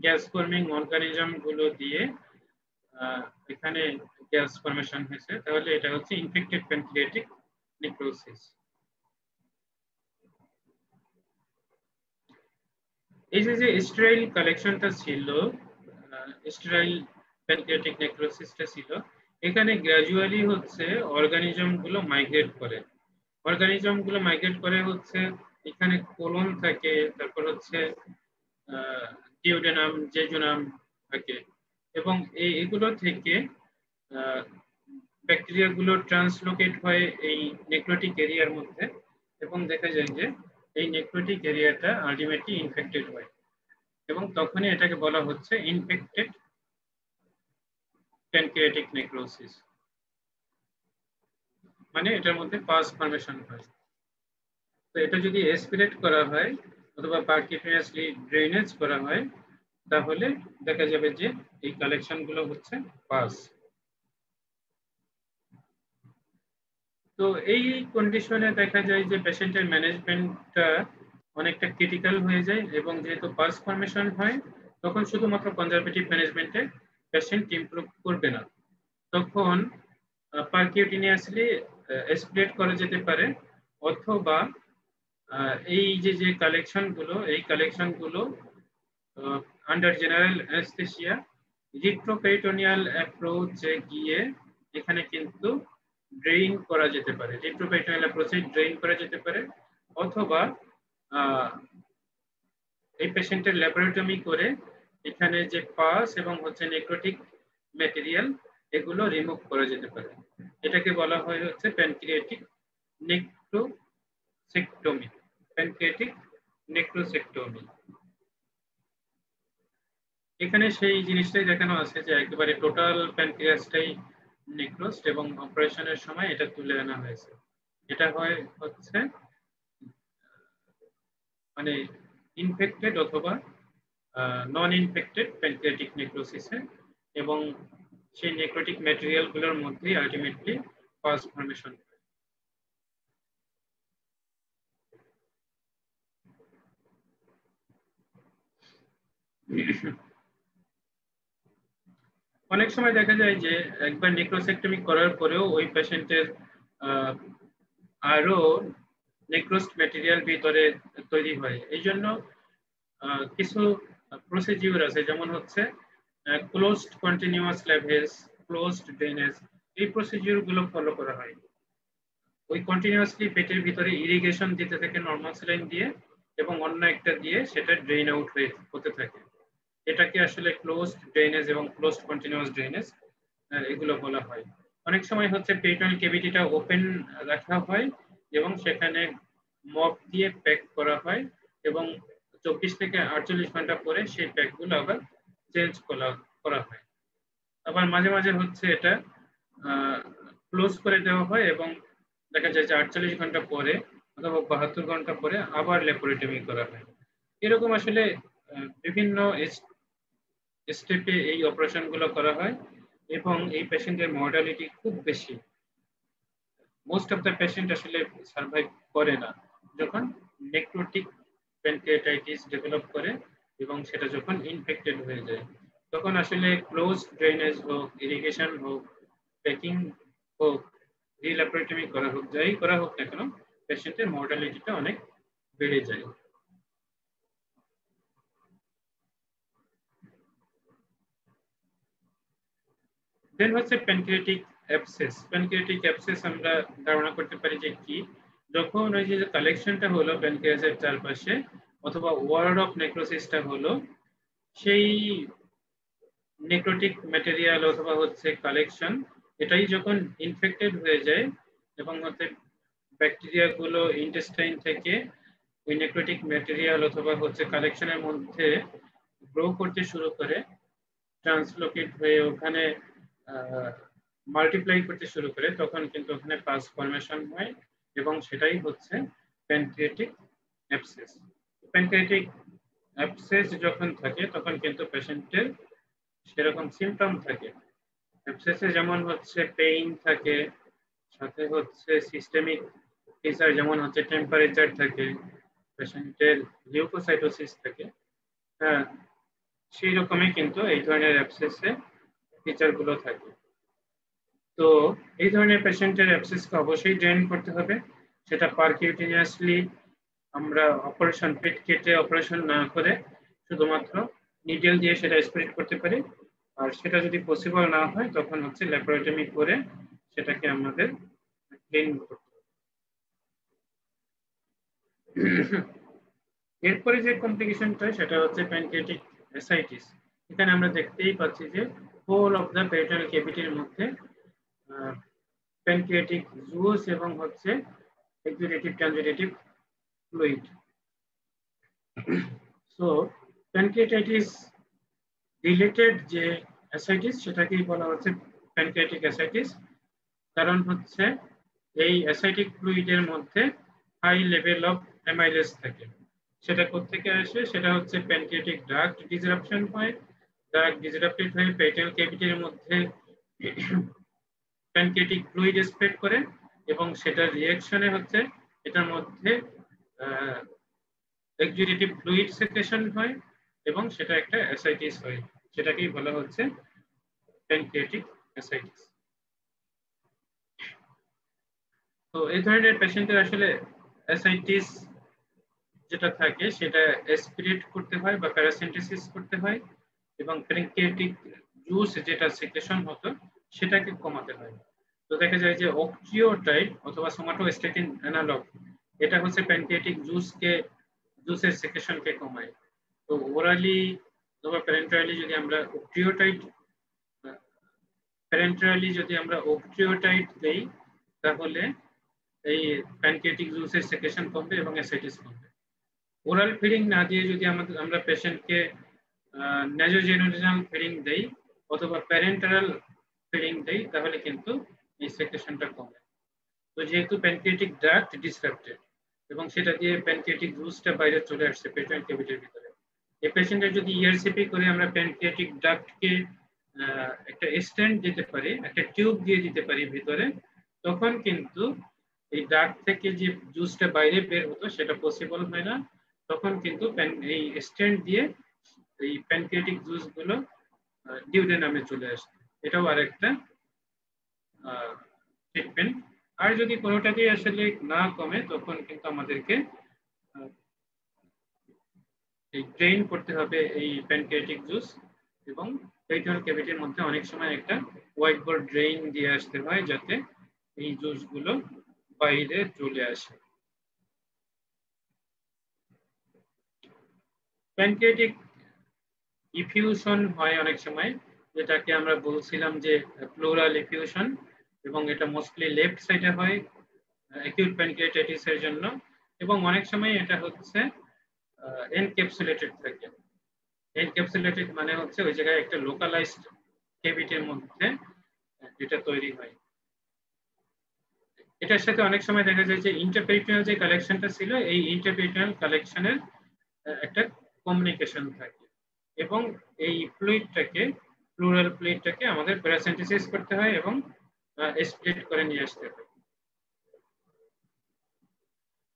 গ্যাস ফর্মিং অর্গানিজম গুলো দিয়ে এখানে গ্যাস ফর্মেশন হয়েছে, তাহলে এটা হচ্ছে ইনফেক্টেড প্যানক্রিয়াটিক নেক্রোসিস। এই যে স্টেরাইল কালেকশনটা ছিল, স্টেরাইল প্যানক্রিয়াটিক নেক্রোসিসটা ছিল, এখানে গ্র্যাজুয়ালি হচ্ছে অর্গানিজম গুলো মাইগ্রেট করে। অর্গানিজম গুলো মাইগ্রেট করে হচ্ছে এখানে কোলন থাকে, তারপর হচ্ছে ডিওডেনাম, জেজুনাম থাকে, এবং এগুলো থেকে ব্যাকটেরিয়া গুলো ট্রান্সলোকেট হয় এই নেক্রোটিক এরিয়ার মধ্যে, এবং দেখা যায় যে এই নেক্রোটিক এরিয়াটা আলটিমেটলি ইনফেক্টেড হয়, এবং তখনই এটাকে বলা হচ্ছে ইনফেক্টেড প্যানক্রিয়াটিক নেক্রোসিস। মানে এটার মধ্যে পাস ফর্মেশন হয়। তো এটা যদি এসপিরেট করা হয় অথবা পার্কিউটারিয়াসলি ড্রেনেজ করা হয়, তাহলে দেখা যাবে যে এই কালেকশন গুলো হচ্ছে পাস। তো এই কন্ডিশনে দেখা যায় যে পেশেন্টের ম্যানেজমেন্টটা অনেকটা ক্রিটিক্যাল হয়ে যায়, এবং যেহেতু পাস ফর্মেশন হয় তখন শুধুমাত্র কনজারভেটিভ ম্যানেজমেন্টে পেশেন্ট ইমপ্রুভ করবে না, তখন পারকিউটিনিয়াসলি এসপ্লেট করা যেতে পারে, অথবা এই যে কালেকশনগুলো আন্ডার জেনারেল অ্যানেস্থেসিয়া রিট্রোপেরিটোনিয়াল অ্যাপ্রোচে গিয়ে এখানে কিন্তু ড্রেইন করা যেতে পারে, রিট্রোপেরিটোনিয়াল অ্যাপ্রোচে ড্রেইন করা যেতে পারে, অথবা এই পেশেন্টের ল্যাপারেটমি করে এখানে যে পাস এবং হচ্ছে নেক্রোটিক ম্যাটেরিয়াল এগুলো রিমুভ করা যেতে পারে। এটাকে বলা হয় হচ্ছে প্যানক্রিয়াটিক নেক্রোসেক্টমি, প্যানক্রিয়াটিক নেক্রোসেক্টমি। এখানে সেই জিনিসটাই দেখানো আছে যে একেবারে টোটাল প্যানক্রিয়াসটাই নেক্রোসড এবং অপারেশনের সময় এটা তুলে আনা হয়েছে। এটা হচ্ছে মানে ইনফেক্টেড অথবা নন ইনফেক্টেড প্যানক্রিয়াটিক নেক্রোসিসে, এবং সেই নেক্রোটিক ম্যাটেরিয়াল গুলোর মধ্যেই আলটিমেটলি পাস ফর্মেশন হয়। অনেক সময় দেখা যায় যে একবার নেক্রোসেক্টমি করার পরেও ওই পেশেন্টের আরো নেক্রোসড ম্যাটেরিয়াল ভিতরে তৈরি হয়। এই জন্য কিছু প্রসিডিউর আছে, যেমন হচ্ছে closed continuous lavage, closed drainage, এই প্রসিডিউর গুলো ফলো করা হয়। ওই কন্টিনিউয়াসলি পেটের ভিতরে ইরিগেশন দিতে থাকে নরমাল স্যালাইন দিয়ে, এবং অন্য একটা দিয়ে সেটা ড্রেইন আউট হতে থাকে। এটাকে আসলে ক্লোজড ড্রেনেজ এবং ক্লোজড কন্টিনিউয়াস ড্রেনেজ এগুলো বলা হয়। অনেক সময় হচ্ছে পেরিটোনিয়াল ক্যাভিটিটা ওপেন রাখা হয় এবং সেখানে মপ দিয়ে প্যাক করা হয়, এবং 24 থেকে 48 ঘন্টা পরে সেই প্যাকগুলো আবার চেঞ্জ করা হয়। আবার মাঝে মাঝে হচ্ছে এটা ক্লোজ করে দেওয়া হয়, এবং দেখা যায় যে 48 ঘন্টা পরে অথবা 72 ঘন্টা পরে আবার ল্যাপারেটমি করা হয়। এরকম আসলে বিভিন্ন স্টেপে এই অপারেশন গুলো করা হয়, এবং এই পেশেন্টের মর্টালিটি খুব বেশি। মোস্ট অফ দ্য পেশেন্ট আসলে সার্ভাইভ করে না যখন নেক্রোটিক প্যানক্রিয়াটাইটিস ডেভেলপ করে, এবং সেটা যখন ইনফেক্টেড হয়ে যায়। তখন আসলে ক্লোজ ড্রেনেজ হোক, ইরিগেশন হোক, প্যাকিং হোক, রিল্যাপারেটমি করা হোক, যাই করা হোক না কেন, পেশেন্টের মর্টালিটিটা অনেক বেড়ে যায়। দেন হচ্ছে প্যানক্রিয়াটিক অ্যাবসেস। প্যানক্রিয়াটিক অ্যাবসেস আমরা ধারণা করতে পারি যে কি, যখন ওই যে কালেকশনটা হলো প্যানক্রিয়াসের চারপাশে, অথবা ওয়ার্ড অফ নেক্রোসিসটা হলো, সেই নেক্রোটিক ম্যাটেরিয়াল অথবা হচ্ছে কালেকশন, এটাই যখন ইনফেক্টেড হয়ে যায় এবং হচ্ছে ব্যাকটেরিয়া গুলো ইন্টেস্টাইন থেকে ওই নেক্রোটিক ম্যাটেরিয়াল অথবা হচ্ছে কালেকশনের মধ্যে গ্রো করতে শুরু করে, ট্রান্সলোকেট হয়ে ওখানে মাল্টিপ্লাই করতে শুরু করে, তখন কিন্তু ওখানে পাস ফর্মেশন হয়, এবং সেটাই হচ্ছে প্যানক্রিয়াটিক অ্যাবসেস। প্যানক্রিয়াটিক অ্যাবসেস যখন থাকে তখন কিন্তু পেশেন্টের সেরকম সিমটম থাকে। অ্যাবসেসে যেমন হচ্ছে পেইন থাকে, সাথে হচ্ছে সিস্টেমিক ফিচার যেমন হচ্ছে টেম্পারেচার থাকে, পেশেন্টের লিউকোসাইটোসিস থাকে। হ্যাঁ, সেই রকমই কিন্তু এই ধরনের অ্যাবসেসে ফিচার গুলো থাকে। তো এই ধরনের পেশেন্টের অ্যাবসেসকে অবশ্যই ড্রেন করতে হবে। সেটা পারকিউটিনিয়াসলি আমরা অপারেশন, পেট কেটে অপারেশন না করে শুধুমাত্র নিডেল দিয়ে সেটা স্প্রেড করতে পারি। আর সেটা যদি পসিবল না হয় তখন হচ্ছে ল্যাপারেটমি করে সেটাকে আমাদের ক্লিন করতে হবে। এরপরে যে কমপ্লিকেশনটা সেটা হচ্ছে প্যানক্রিয়াটিক অ্যাসাইটিস। এখানে আমরা দেখতেই পাচ্ছি যে হোল অফ দ্য পেরিটোনিয়াল ক্যাভিটির মধ্যে প্যানক্রিয়াটিক জুস এবং হচ্ছে exudative ট্রানজিটেটিভ fluid. So pancreatitis related যে অ্যাসাইটিস সেটাকেই বলা হচ্ছে প্যানক্রিয়াটিক অ্যাসাইটিস, কারণ হচ্ছে এই অ্যাসাইটিক ফ্লুইডের মধ্যে হাই লেভেল অফ অ্যামাইলেজ থাকে। সেটা কোত্থেকে আসে? সেটা হচ্ছে প্যানক্রিয়াটিক ডাক্ট ডিসরাপশন হয়, ডাক্ট ডিসরাপ্টেড হয়ে পেরিটোনিয়াল ক্যাভিটির মধ্যে প্যানক্রিয়াটিক ফ্লুইড স্প্রেড করে, এবং সেটার রিঅ্যাকশনে হচ্ছে এটার মধ্যে এক্সুডেটিভ ফ্লুইড সেক্রেশন হয় এবং সেটা একটা অ্যাসাইটিস হয়, সেটাকেই বলা হচ্ছে প্যানক্রিয়াটিক অ্যাসাইটিস। তো এই ধরনের পেশেন্টের আসলে অ্যাসাইটিস যেটা থাকে সেটা অ্যাসপিরেট করতে হয় বা প্যারাসিন্থেসিস করতে হয় এবং প্যানক্রিয়াটিক জুস যেটা সেক্রেশন হতো সেটাকে কমাতে হয়। তো দেখা যায় যে অক্ট্রিওটাইড অথবা সোমাটোস্ট্যাটিন অ্যানালগ এটা হচ্ছে প্যানক্রিয়াটিক জুসের সেক্রেশনকে কমায়। তো ওরালি অথবা প্যারেন্টারালি যদি আমরা অক্ট্রিওটাইড দেই তাহলে এই প্যানক্রিয়াটিক জুসের সেক্রেশন কমবে এবং অ্যাসাইটিস কমবে। ওরাল ফিডিং না দিয়ে যদি আমরা পেশেন্টকে ন্যাজোজেনোডিনাল ফিডিং দেই অথবা প্যারেন্টারাল ফিডিং দেই তাহলে কিন্তু এই সেক্রেশনটা কমে। তো যেহেতু প্যানক্রিয়াটিক ডাক্ট ডিসরাপ্টেড এবং সেটা দিয়ে প্যানক্রিয়াটিক জুসটা বাইরে চলে আসছে পেটুইন ক্যাভিটির ভিতরে, এই পেশেন্টের যদি ইআরসিপি করে আমরা প্যানক্রিয়াটিক ডাক্টকে একটা স্ট্যান্ড দিতে পারি, একটা টিউব দিয়ে দিতে পারি ভিতরে, তখন কিন্তু এই ডাক্ট থেকে যে জুসটা বাইরে বের হতো সেটা পসিবল হয় না। তখন কিন্তু এই স্ট্যান্ড দিয়ে এই প্যানক্রিয়াটিক জুস গুলো ডিউডেনামে চলে আসে। এটাও আরেকটা ট্রিটমেন্ট। আর যদি কোনোটাতেই আসলে না কমে তখন কিন্তু আমাদেরকে এই ড্রেইন করতে হবে এই প্যানক্রিয়াটিক জুস এবং পেটুইনাল ক্যাভিটির মধ্যে অনেক সময় একটা হোয়াইট বোর্ড ড্রেইন দিয়ে আসতে হয় যাতে এই জুস গুলো বাইরে চলে আসে। প্যানক্রিয়াটিক ইফিউশন হয় অনেক সময়, যেটাকে আমরা বলছিলাম যে প্লুরাল ইফিউশন, এবং এটা মোস্টলি লেফট সাইডে হয় অ্যাকিউট প্যানক্রিয়াটাইটিস এর জন্য, এবং অনেক সময় এটা হচ্ছে এনক্যাপসুলেটেড থাকে। এনক্যাপসুলেটেড মানে হচ্ছে ওই জায়গায় একটা লোকালাইজড ক্যাভিটির মধ্যে এটা তৈরি হয়। এটার সাথে অনেক সময় দেখা যায় যে ইন্টারপেরিটোনিয়াল যে কালেকশনটা ছিল এই ইন্টারপেরিটোনিয়াল কালেকশনের একটা কমিউনিকেশন থাকে এবং এই ফ্লুইডটাকে প্লুরাল ফ্লুইডটাকে আমাদের প্যারাসিন্থেসিস করতে হয় এবং স্প্লিট করে নিয়ে আসতে হয়।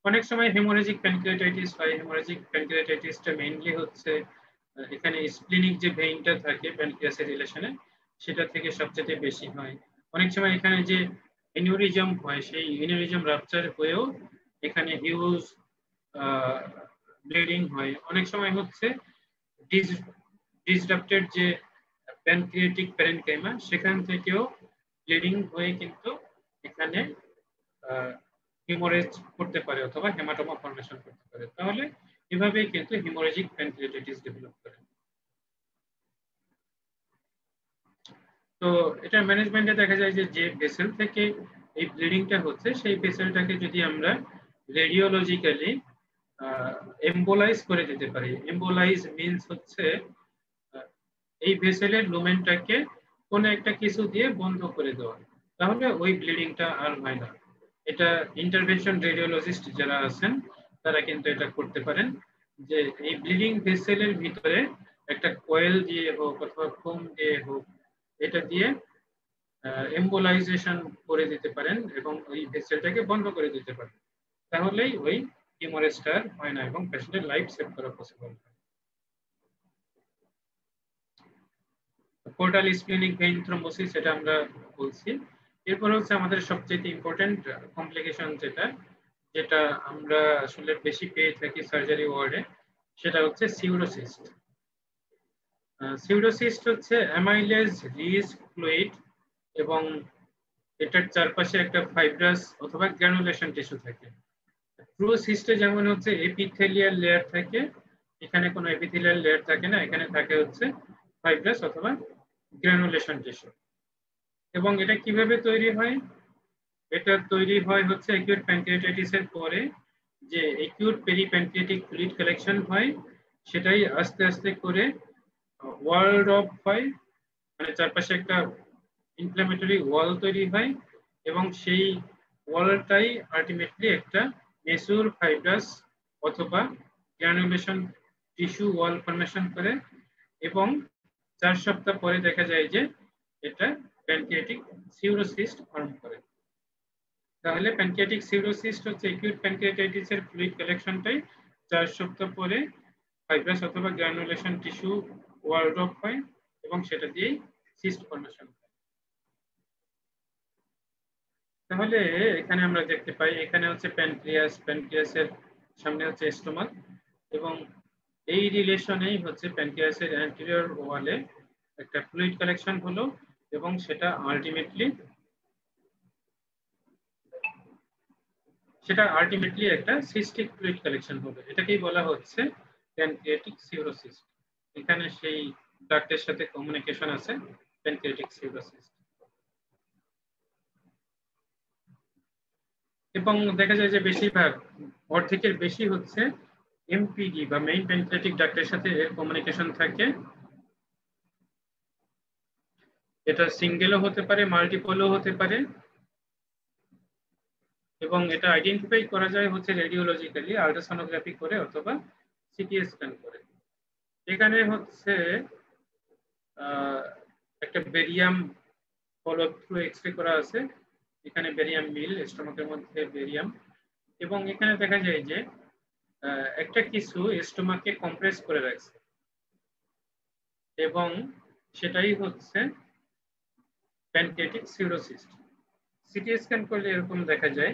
অনেক সময় হেমোরেজিক প্যানক্রিয়াটাইটিস হয়। হেমোরেজিক প্যানক্রিয়াটাইটিসটা মেইনলি হচ্ছে এখানে স্প্লিনিক যে ভেইনটা থাকে প্যানক্রিয়াসের রিলেশনে সেটা থেকে সবচেয়ে বেশি হয়। অনেক সময় এখানে যে এনিউরিজম হয় সেই এনিউরিজম রাপচার হয়েও এখানে হিউজ ব্লিডিং হয়। অনেক সময় হচ্ছে ডিসরাপ্টেড যে প্যানক্রিয়াটিক প্যারেনকাইমা সেখান থেকেও ব্লিডিং হয়ে কিন্তু এখানে হিমোরেজ করতে পারে অথবা হেমাটোমা ফর্মেশন করতে পারে। তাহলে এভাবেই কিন্তু হিমোরেজিক প্যানক্রিয়াটাইটিস ডেভেলপ করে। তো এটা ম্যানেজমেন্টে দেখা যায় যে যে ভেসেল থেকে এই ব্লিডিংটা হচ্ছে সেই ভেসেলটাকে যদি আমরা রেডিওলজিক্যালি এম্বোলাইজ করে দিতে পারি। এম্বোলাইজ মিন্স হচ্ছে এই ভেসেলের লুমেনটাকে কোনো একটা কিছু দিয়ে বন্ধ করে দেওয়া, তাহলে ওই ব্লিডিংটা আর হয় না। এটা ইন্টারভেনশন রেডিওলজিস্ট যারা আছেন তারা কিন্তু এটা করতে পারেন, যে এই ব্লিডিং ভেসেলের ভিতরে একটা কয়েল দিয়ে হোক অথবা ফোম দিয়ে হোক এটা দিয়ে এম্বোলাইজেশন করে দিতে পারেন এবং ওই ভেসেলটাকে বন্ধ করে দিতে পারেন। তাহলেই ওই হিমোরেজটা হয় না এবং পেশেন্টের লাইফ সেভ করা পসিবল হয়। পোর্টাল স্প্লিনিক ভেইন থ্রম্বোসিস এটা আমরা বলছি। এরপর হচ্ছে আমাদের সবচেয়ে ইম্পর্টেন্ট কমপ্লিকেশন যেটা আমরা আসলে বেশি পেয়ে থাকি সার্জারি ওয়ার্ডে, সেটা হচ্ছে সিউডোসিস্ট। সিউডোসিস্ট হচ্ছে অ্যামাইলেজ রিচ ফ্লুইড এবং এটার চারপাশে একটা ফাইব্রাস অথবা গ্র্যানুলেশন টিস্যু থাকে। ট্রু সিস্টে যেমন হচ্ছে এপিথেলিয়াল লেয়ার থাকে, এখানে কোনো এপিথেলিয়াল লেয়ার থাকে না, এখানে থাকে হচ্ছে ফাইব্রাস অথবা গ্র্যানুলেশন টিস্যু। এবং এটা কিভাবে তৈরি হয়? এটা তৈরি হয় হচ্ছে অ্যাকিউট প্যানক্রিয়াটাইটিসের পরে যে অ্যাকিউট পেরিপ্যানক্রিয়াটিক ফ্লুইড কালেকশন হয় সেটাই আস্তে আস্তে করে ওয়াল অফ হয়, মানে চারপাশে একটা ইনফ্ল্যামেটরি ওয়াল তৈরি হয় এবং সেই ওয়ালটাই আলটিমেটলি একটা মেসুর ফাইব্রাস অথবা গ্র্যানুলেশন টিস্যু ওয়াল ফর্মেশন করে এবং 4 সপ্তাহ পরে দেখা যায় যে এটা প্যানক্রিয়াটিক সিউডোসিস্ট ফর্ম করে। তাহলে প্যানক্রিয়াটিক সিউরোসিস্ট হচ্ছে অ্যাকিউট প্যানক্রিয়াটাইটিসের ফ্লুইড কালেকশনটাই 4 সপ্তাহ পরে ফাইব্রাস অথবা গ্রানুলেশন টিস্যু ওয়ার্ড অফ হয় এবং সেটা দিয়েই সিস্ট ফর্মেশন হয়। তাহলে এখানে আমরা দেখতে পাই এখানে হচ্ছে প্যানক্রিয়াস, প্যানক্রিয়াসের সামনে হচ্ছে স্টোমাক এবং এই রিলেশনেই হচ্ছে প্যানক্রিয়াসের অ্যান্টেরিয়র ওয়ালে একটা ফ্লুইড কালেকশন হলো এবং সেটা আলটিমেটলি একটা সিস্টিক ফ্লুইড কালেকশন হবে। এটাকেই বলা হচ্ছে প্যানক্রিয়াটিক সিউরোসিস্ট। এখানে সেই ডাক্টের সাথে কমিউনিকেশন আছে প্যানক্রিয়াটিক সিউরোসিস্ট। এবং দেখা যায় যে বেশিরভাগ অর্ধেকের বেশি হচ্ছে এমপিডি বা মেইন প্যানক্রিয়াটিক ডাক্টের সাথে এর কমিউনিকেশন থাকে। এটা সিঙ্গেলও হতে পারে, মাল্টিপলও হতে পারে এবং এটা আইডেন্টিফাই করা যায় হচ্ছে রেডিওলজিক্যালি, আল্ট্রাসোনোগ্রাফি করে অথবা সিটি স্ক্যান করে। এখানে হচ্ছে একটা বেরিয়াম ফলো থ্রু এক্সরে করা আছে, এখানে বেরিয়াম মিল স্টোমাকের মধ্যে বেরিয়াম, এবং এখানে দেখা যায় যে একটা কিছু স্টোমাককে কম্প্রেস করে রাখছে এবং সেটাই হচ্ছে প্যানক্রিয়াটিক সিউরোসিস্ট। সিটি স্ক্যান করলে এরকম দেখা যায়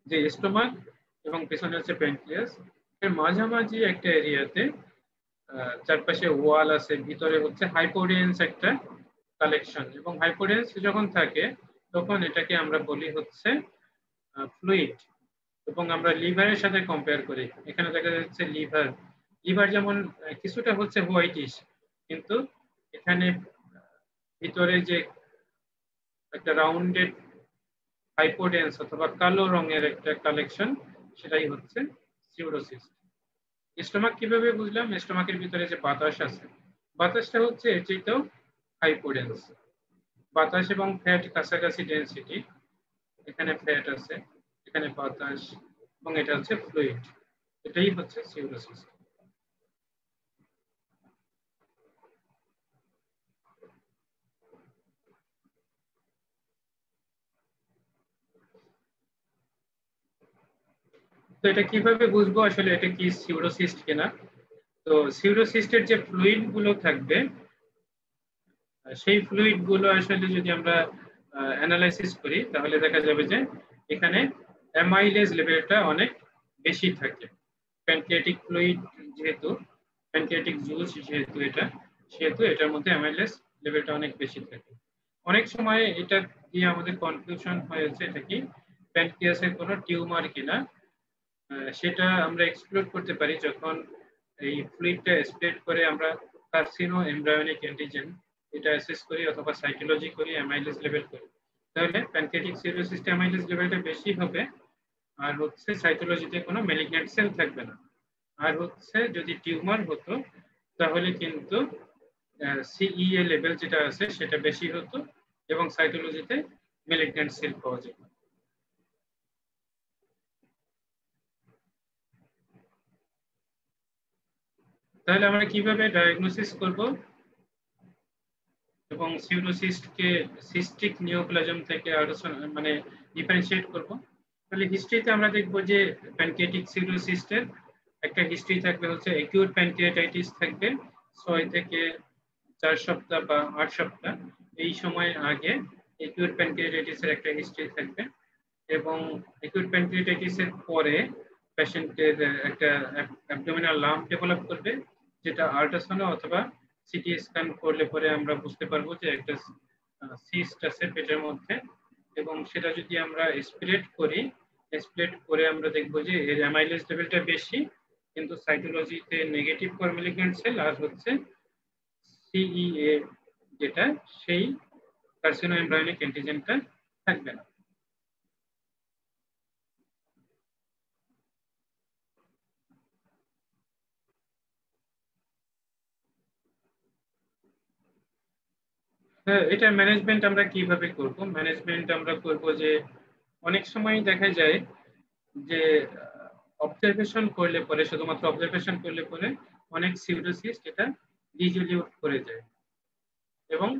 যে স্টোমাক এবং পেছনে হচ্ছে প্যানক্রিয়াস, এর মাঝামাঝি একটা এরিয়াতে চারপাশে ওয়াল আছে, ভিতরে হচ্ছে হাইপোডেন্স একটা কালেকশন, এবং হাইপোডেন্স যখন থাকে তখন এটাকে আমরা বলি হচ্ছে ফ্লুইড। এবং আমরা লিভারের সাথে কম্পেয়ার করি, এখানে দেখা যাচ্ছে লিভার যেমন কিছুটা হচ্ছে হোয়াইটিশ, কিন্তু এখানে ভিতরে যে একটা রাউন্ডেড হাইপোডেন্স অথবা কালো রঙের একটা কালেকশন, সেটাই হচ্ছে সিউরোসিস্ট। স্টোমাক কিভাবে বুঝলাম? স্টোমাকের ভিতরে যে বাতাস আছে, বাতাসটা হচ্ছে এর চেয়েও হাইপোডেন্স। বাতাস এবং ফ্যাট কাছাকাছি ডেনসিটি, এখানে ফ্যাট আছে, এখানে বাতাস, এবং এটা হচ্ছে ফ্লুইড, এটাই হচ্ছে সিউরোসিস্ট। তো এটা কিভাবে বুঝবো আসলে এটা কি সিউরোসিস্ট কিনা? তো সিউরোসিস্টের যে ফ্লুইড গুলো থাকবে, সেই ফ্লুইড গুলো আসলে যদি আমরা অ্যানালাইসিস করি তাহলে দেখা যাবে যে এখানে অ্যামাইলেজ লেভেলটা অনেক বেশি থাকে। প্যানক্রিয়াটিক ফ্লুইড যেহেতু, প্যানক্রিয়াটিক জুস যেহেতু এটা, সেহেতু এটার মধ্যে অ্যামাইলেজ লেভেলটা অনেক বেশি থাকে। অনেক সময় এটা দিয়ে আমাদের কনফিউশন হয়েছে এটা কি প্যানক্রিয়াসের কোনো টিউমার কিনা। সেটা আমরা এক্সপ্লোর করতে পারি যখন এই ফ্লুইডটা স্প্রেড করে আমরা কার্সিনো এমব্রায়োনিক অ্যান্টিজেন এটা অ্যাসেস করি অথবা সাইটোলজি করি, অ্যামাইলেজ লেভেল করি, তাহলে প্যানক্রিয়াটিক সিউরোসিস্টে অ্যামাইলেজ লেভেলটা বেশি হবে আর হচ্ছে সাইটোলজিতে কোনো ম্যালিগন্যান্ট সেল থাকবে না। আর হচ্ছে যদি টিউমার হতো তাহলে কিন্তু সিইএ লেভেল যেটা আছে সেটা বেশি হতো এবং সাইটোলজিতে ম্যালিগন্যান্ট সেল পাওয়া যেত। তাহলে আমরা কিভাবে ডায়াগনোসিস করব এবং সিউরোসিস্টকে সিস্টিক নিওপ্লাজম থেকে মানে ডিফারেন্সিয়েট করব? তাহলে হিস্ট্রিতে আমরা দেখব যে প্যানক্রিয়াটিক সিউরোসিস্টের একটা হিস্ট্রি থাকবে হচ্ছে অ্যাকিউট প্যানক্রিয়াটাইটিস থাকবে 6 থেকে 4 সপ্তাহ বা 8 সপ্তাহ, এই সময় আগে অ্যাকিউট প্যানক্রিয়াটাইটিসের একটা হিস্ট্রি থাকবে, এবং অ্যাকিউট প্যানক্রিয়াটাইটিসের পরে পেশেন্টের একটা অ্যাবডোমিনাল লাম্প ডেভেলপ করবে, যেটা আল্ট্রাসাউন্ড অথবা সিটি স্ক্যান করলে পরে আমরা বুঝতে পারবো যে একটা সিস্ট আছে পেটের মধ্যে, এবং সেটা যদি আমরা স্প্রেড করে আমরা দেখবো যে এর অ্যামাইলেজ লেভেলটা বেশি, কিন্তু সাইটোলজিতে নেগেটিভ ফর ম্যালিগন্যান্ট সেল আর হচ্ছে সিইএ যেটা সেই কার্সিনো এমব্রায়োনিক অ্যান্টিজেনটা থাকবে না। এটা ম্যানেজমেন্ট আমরা কিভাবে করব? ম্যানেজমেন্ট আমরা করব যে অনেক সময় দেখা যায় যে অবজারভেশন করলে পরে, শুধুমাত্র অবজারভেশন করলে পরে অনেক সিউরোসিস্ট এটা রিজলিউট করে যায় এবং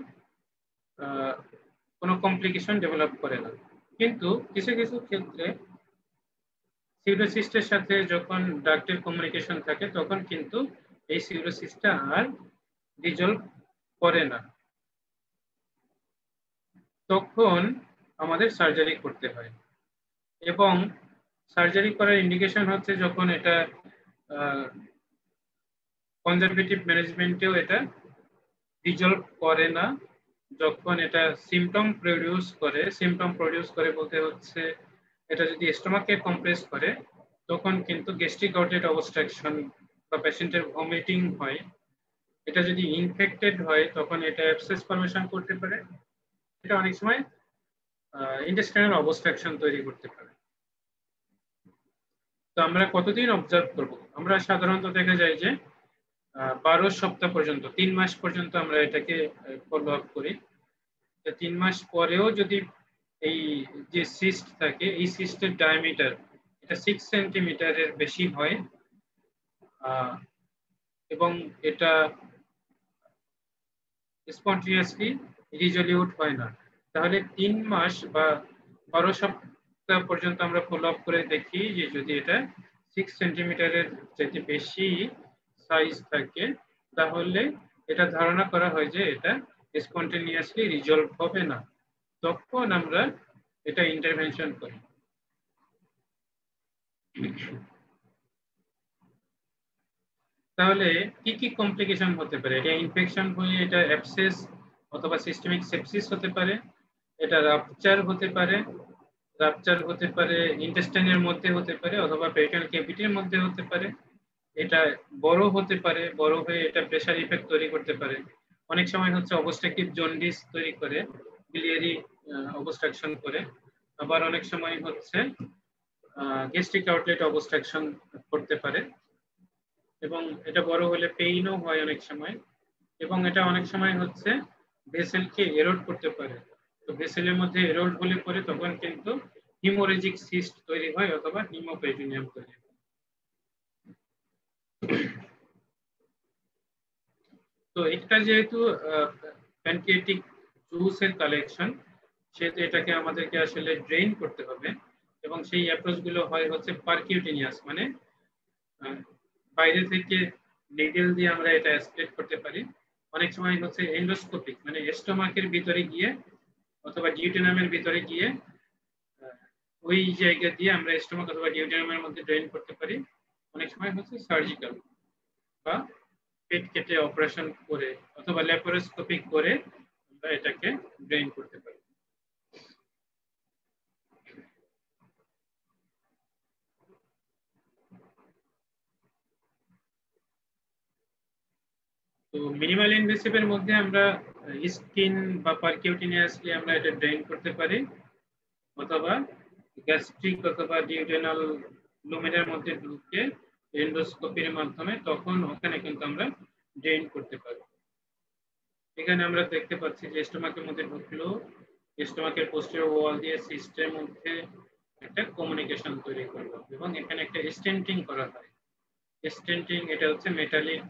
কোনো কমপ্লিকেশন ডেভেলপ করে না। কিন্তু কিছু কিছু ক্ষেত্রে সিউডোসিস্টের সাথে যখন ডাক্টের কমিউনিকেশন থাকে তখন কিন্তু এই সিউডোসিস্টটা আর রিজলভ করে না, তখন আমাদের সার্জারি করতে হয়। এবং সার্জারি করার ইন্ডিকেশন হচ্ছে যখন এটা কনজারভেটিভ ম্যানেজমেন্টেও এটা রিজলভ করে না, যখন এটা সিমটম প্রডিউস করে বলতে হচ্ছে এটা যদি স্টোমাককে কম্প্রেস করে তখন কিন্তু গ্যাস্ট্রিক আউটলেট অবস্ট্রাকশন বা পেশেন্টের ভমিটিং হয়। এটা যদি ইনফেক্টেড হয় তখন এটা অ্যাবসেস ফর্মেশন করতে পারে, এটা অনেক সময় ইন্টেস্টাইনাল অবস্ট্রাকশন তৈরি করতে পারে। তো আমরা কতদিন অবজার্ভ করব? আমরা সাধারণত দেখা যায় যে 12 সপ্তাহ পর্যন্ত, 3 মাস পর্যন্ত আমরা এটাকে ফলো আপ করি। 3 মাস পরেও যদি এই যে সিস্ট থাকে, এই সিস্টের ডায়ামিটার এটা 6 সেন্টিমিটারের বেশি হয় এবং এটা স্পন্টেনিয়াসলি রিজলিউট হয় না, তাহলে 3 মাস বা 12 সপ্তাহ পর্যন্ত আমরা ফলো আপ করে দেখি যে যদি এটা 6 সেন্টিমিটারের যদি বেশি সাইজ থাকে তাহলে এটা ধারণা করা হয় যে এটা স্পন্টেনিয়াসলি রিজলভ হবে না, তখন আমরা এটা ইন্টারভেনশন করি। তাহলে কি কি কমপ্লিকেশন হতে পারে? এটা ইনফেকশন হয়ে এটা অ্যাবসেস অথবা সিস্টেমিক সেপসিস হতে পারে, এটা রাপচার হতে পারে, ইন্টেস্টাইনের মধ্যে হতে পারে অথবা পেরিটোনিয়াল ক্যাভিটির মধ্যে হতে পারে, এটা বড় হতে পারে, বড় হয়ে এটা প্রেসার ইফেক্ট তৈরি করতে পারে, অনেক সময় হচ্ছে অবস্ট্রাকটিভ জন্ডিস তৈরি করে, বিলিয়ারি অবস্ট্রাকশন করে, আবার অনেক সময় হচ্ছে গ্যাস্ট্রিক আউটলেট অবস্ট্রাকশন করতে পারে এবং এটা বড় হলে পেইনও হয় অনেক সময়, এবং এটা অনেক সময় হচ্ছে ভেসেলকে এরোড করতে পারে। তো ভেসেলের মধ্যে এরোড হলে পরে তখন কিন্তু হিমোরেজিক সিস্ট তৈরি হয় অথবা হিমোপেরিটোনিয়াম তৈরি হয়। তো এটা যেহেতু প্যানক্রিয়াটিক জুসের কালেকশন, সেহেতু এটাকে আমাদেরকে আসলে ড্রেইন করতে হবে এবং সেই অ্যাপ্রোচ গুলো হয় হচ্ছে পারকিউটেনিয়াস, মানে বাইরে থেকে নিডল দিয়ে আমরা এটা অ্যাসপিরেট করতে পারি। অনেক সময় হচ্ছে এন্ডোস্কোপিক, মানে স্টোমাকের ভিতরে গিয়ে অথবা ডিউটেনামের ভিতরে গিয়ে ওই জায়গা দিয়ে আমরা স্টোমাক অথবা ডিউটেনামের মধ্যে ড্রেন করতে পারি। অনেক সময় হচ্ছে সার্জিক্যাল বা পেট কেটে অপারেশন করে অথবা ল্যাপারোস্কোপিক করে আমরা এটাকে ড্রেন করতে পারি। তো মিনিমাল ইনভেসিভের মধ্যে আমরা স্কিন বা পারকিউটেনিয়াসলি আমরা এটা ড্রেন করতে পারি, অথবা গ্যাস্ট্রিক অথবা ডিউটেনাল লুমেনের মধ্যে ঢুকে এন্ডোস্কোপির মাধ্যমে তখন ওখানে কিন্তু আমরা ড্রেন করতে পারি। এখানে আমরা দেখতে পাচ্ছি যে স্টোমাকের মধ্যে ঢুকলো, স্টোমাকের পোস্টেরিয়র ওয়াল দিয়ে সিস্টেমের মধ্যে একটা কমিউনিকেশন তৈরি করলো এবং এখানে একটা স্টেন্টিং করা হয়। স্টেন্টিং এটা হচ্ছে মেটালিক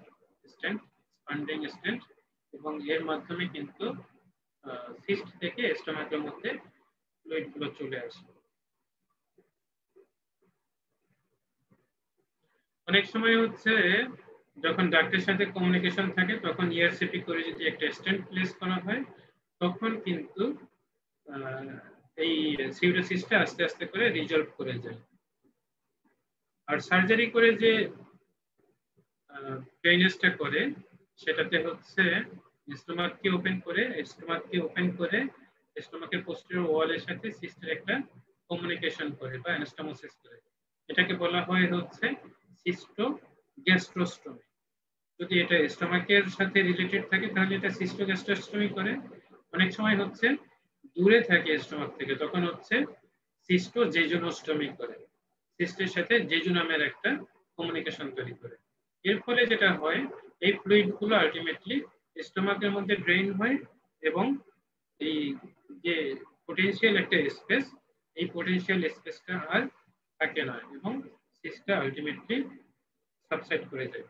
স্টেন্ট, এক্সপান্ডিং স্টেন্ট, এবং এর মাধ্যমে কিন্তু সিস্ট থেকে স্টোমাকের মধ্যে ফ্লুইড গুলো চলে আসে। অনেক সময় হচ্ছে যখন ডাক্তারের সাথে কমিউনিকেশন থাকে তখন ইআরসিপি করে যদি একটা স্টেন্ট প্লেস করা হয় তখন কিন্তু এই সিউডোসিসটা আস্তে আস্তে করে রিজলভ করে যায়। আর সার্জারি করে যে ড্রেনেজটা করে সেটাতে হচ্ছে স্টোমাককে ওপেন করে স্টোমাকের পোস্টেরিয়র ওয়ালের সাথে সিস্টের একটা কমিউনিকেশন করে বা অ্যানাস্টোমোসিস করে। এটাকে বলা হয় হচ্ছে সিস্টো গ্যাস্ট্রোস্টমি। যদি এটা স্টোমাকের সাথে রিলেটেড থাকে তাহলে এটা সিস্টো গ্যাস্ট্রোস্টমি করে। অনেক সময় হচ্ছে দূরে থাকে স্টোমাক থেকে তখন হচ্ছে সিস্টো জেজুনোস্টমি করে, সিস্টের সাথে জেজু নামের একটা কমিউনিকেশন তৈরি করে। এর ফলে যেটা হয় এই ফ্লুইড গুলো আলটিমেটলি স্টোমাকের মধ্যে ড্রেইন হয় এবং এই যে পোটেনশিয়াল একটা স্পেস, এই পোটেনশিয়াল স্পেসটা আর থাকে না এবং সিস্টটা আলটিমেটলি সাবসাইড করে যায়।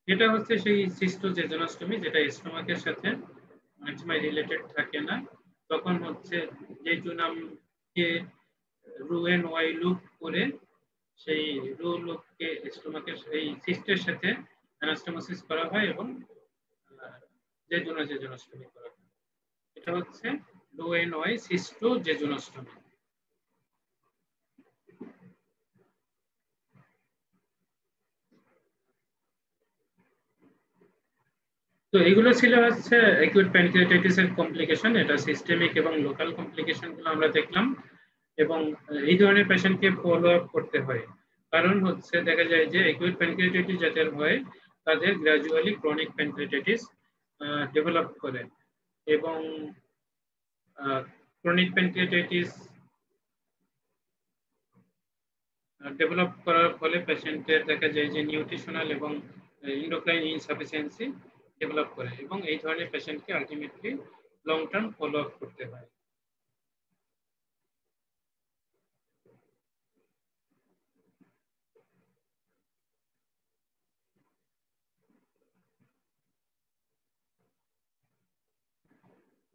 এটা হচ্ছে সেই সিস্টো জেজুনোস্টমি যেটা স্টোমাকের সাথে অনেক সময় রিলেটেড থাকে না তখন হচ্ছে জেজুনামকে রু এন ওয়াই লুপ করে সেই রু লুপকে স্টোমাকের এই সিস্টের সাথে অ্যানাস্টোমোসিস করা হয় এবং জেজুনোস্টমি করা হয়। এটা হচ্ছে রু এন ওয়াই সিস্টো জেজুনোস্টমি। তো এগুলো ছিল হচ্ছে অ্যাকিউট প্যানক্রিয়াটাইটিস এর কমপ্লিকেশন। এটা সিস্টেমিক এবং লোকাল কমপ্লিকেশন গুলো আমরা দেখলাম, এবং এই ধরনের পেশেন্টকে ফলো আপ করতে হয়। কারণ হচ্ছে দেখা যায় যে অ্যাকিউট প্যানক্রিয়াটাইটিস যাদের হয় তাদের গ্র্যাজুয়ালি ক্রনিক প্যানক্রিয়াটাইটিস ডেভেলপ করে, এবং ক্রনিক প্যানক্রিয়াটাইটিস ডেভেলপ করার ফলে পেশেন্টের দেখা যায় যে নিউট্রিশনাল এবং ইন্ডোক্রাইন ইনসাফিসিয়েন্সি ডেভেলপ করে, এবং এই ধরনের পেশেন্টকে ultimately long term follow up করতে হয়।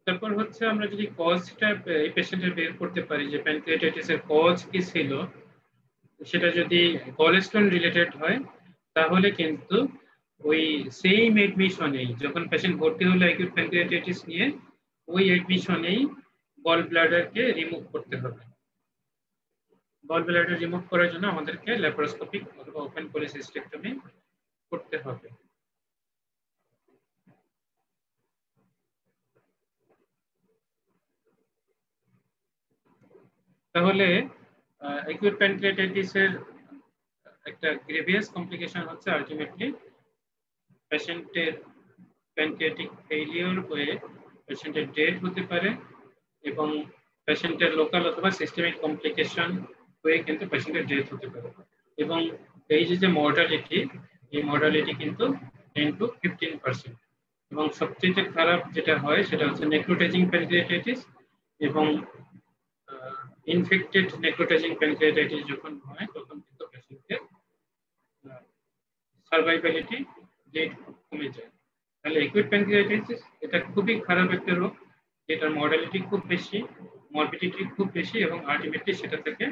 তারপর হচ্ছে আমরা যদি কজটা এই পেশেন্টের বের করতে পারি যে প্যানক্রিয়াটাইটিস এর কজ কি ছিল, সেটা যদি গলস্টোন রিলেটেড হয় তাহলে কিন্তু ওই সেম এডমিশনেই যখন পেশেন্ট ভর্তি হলো অ্যাকিউট প্যানক্রিয়াটাইটিস নিয়ে, ওই এডমিশনেই গল ব্লাডারকে রিমুভ করতে হবে। গল ব্লাডার রিমুভ করার জন্য আমাদেরকে ল্যাপারোস্কোপিক অথবা ওপেন কোলিসিস্টেক্টমি করতে হবে। তাহলে অ্যাকিউট প্যানক্রিয়াটাইটিস এর একটা গ্রেভিয়াস কমপ্লিকেশন হচ্ছে আলটিমেটলি পেশেন্টের প্যানক্রিয়াটিক ফেইলিওর হয়ে পেশেন্টের ডেথ হতে পারে, এবং পেশেন্টের লোকাল অথবা সিস্টেমিক কমপ্লিকেশন হয়ে কিন্তু পেশেন্টের ডেথ হতে পারে। এবং এই যে মর্টালিটি, এই মর্টালিটি কিন্তু 10 to 15%। এবং সবচেয়ে খারাপ যেটা হয় সেটা হচ্ছে নেক্রোটাইজিং প্যানক্রিয়াটাইটিস, এবং ইনফেক্টেড নেক্রোটাইজিং প্যানক্রিয়াটাইটিস যখন হয় তখন কিন্তু পেশেন্টের সার্ভাইভালিটি রেট কমে যায়। তাহলে অ্যাকিউট প্যানক্রিয়াটাইটিস এটা খুবই খারাপ একটা রোগ, যেটার মর্টালিটি খুব বেশি, মরবিডিটি খুব বেশি, এবং আলটিমেটলি সেটা থেকে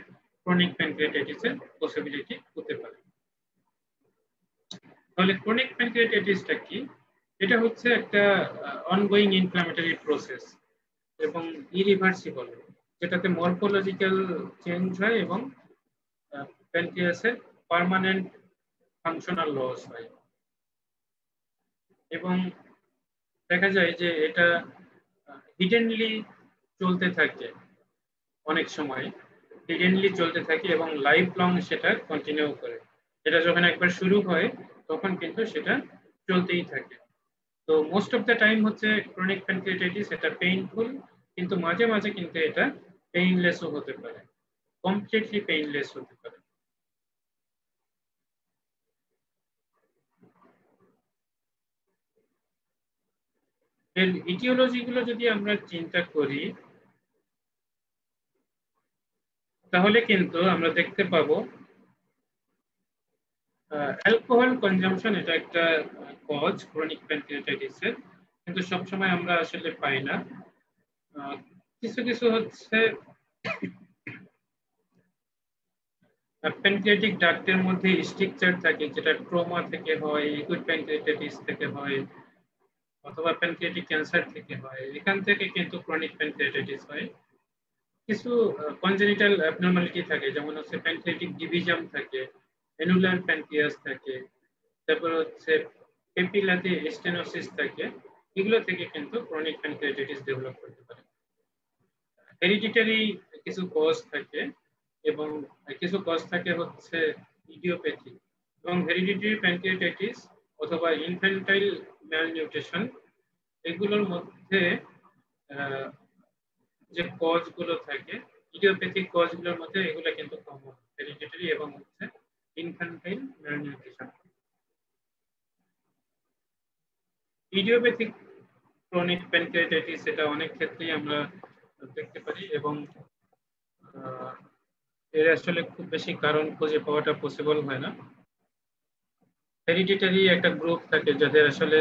ক্রনিক প্যানক্রিয়াটাইটিসের পসিবিলিটি হতে পারে। তাহলে ক্রনিক প্যানক্রিয়াটাইটিসটা কি? এটা হচ্ছে একটা অনগোয়িং ইনফ্ল্যামেটরি প্রসেস এবং ইরিভার্সিবল, যেটাতে মরফোলজিক্যাল চেঞ্জ হয় এবং প্যানক্রিয়াসের পার্মানেন্ট ফাংশনাল লস হয়। এবং দেখা যায় যে এটা হিডেনলি চলতে থাকে, অনেক সময় হিডেনলি চলতে থাকে এবং লাইফ লং সেটা কন্টিনিউ করে। এটা যখন একবার শুরু হয় তখন কিন্তু সেটা চলতেই থাকে। তো মোস্ট অফ দ্য টাইম হচ্ছে ক্রনিক প্যানক্রিয়াটাইটিস এটা পেইনফুল, কিন্তু মাঝে মাঝে কিন্তু এটা পেইনলেসও হতে পারে, কমপ্লিটলি পেইনলেস হতে পারে। এর ইটিওলজি গুলো যদি আমরা চিন্তা করি তাহলে কিন্তু আমরা দেখতে পাবো অ্যালকোহল কনজাম্পশন এটা একটা কজ ক্রনিক প্যানক্রিয়াটাইটিসের, কিন্তু সবসময় আমরা আসলে পাই না। কিছু কিছু হচ্ছে প্যানক্রিয়াটিক ডাক্টের মধ্যে স্ট্রাকচার থাকে, যেটা ট্রমা থেকে হয়, অ্যাকিউট প্যানক্রিয়াটাইটিস থেকে হয়, অথবা প্যানক্রিয়াটিক ক্যান্সার থেকে হয়। এখান থেকে কিন্তু ক্রনিক প্যানক্রিয়াটাইটিস হয়। কিছু কনজেনিটাল অ্যাবনরমালিটি থাকে, যেমন হচ্ছে প্যানক্রিয়াটিক ডিভিজম থাকে, অ্যানুলার প্যানক্রিয়াস থাকে, তারপর হচ্ছে পেপিলাতে স্টেনোসিস থাকে। এগুলো থেকে কিন্তু ক্রনিক প্যানক্রিয়াটাইটিস ডেভেলপ করতে পারে। হেরিডিটারি কিছু কজ থাকে, এবং কিছু কজ থাকে হচ্ছে ইডিওপ্যাথি। এবং হেরিডিটারি প্যানক্রিয়াটাইটিস অথবা ইনফ্যান্টাইল ম্যালনিউট্রিশন, এগুলোর মধ্যে যে কজ গুলো থাকে, ইডিওপ্যাথিক কজ গুলোর মধ্যে এগুলো কিন্তু কমন, হেরিডিটারি এবং হচ্ছে infantile malnutrition. Idiopathic chronic pancreatitis এটা অনেক ক্ষেত্রেই আমরা দেখতে পারি, এবং এর আসলে খুব বেশি কারণ খুঁজে পাওয়াটা পসিবল হয় না। হেরিডিটারি একটা গ্রুপ থাকে যাদের আসলে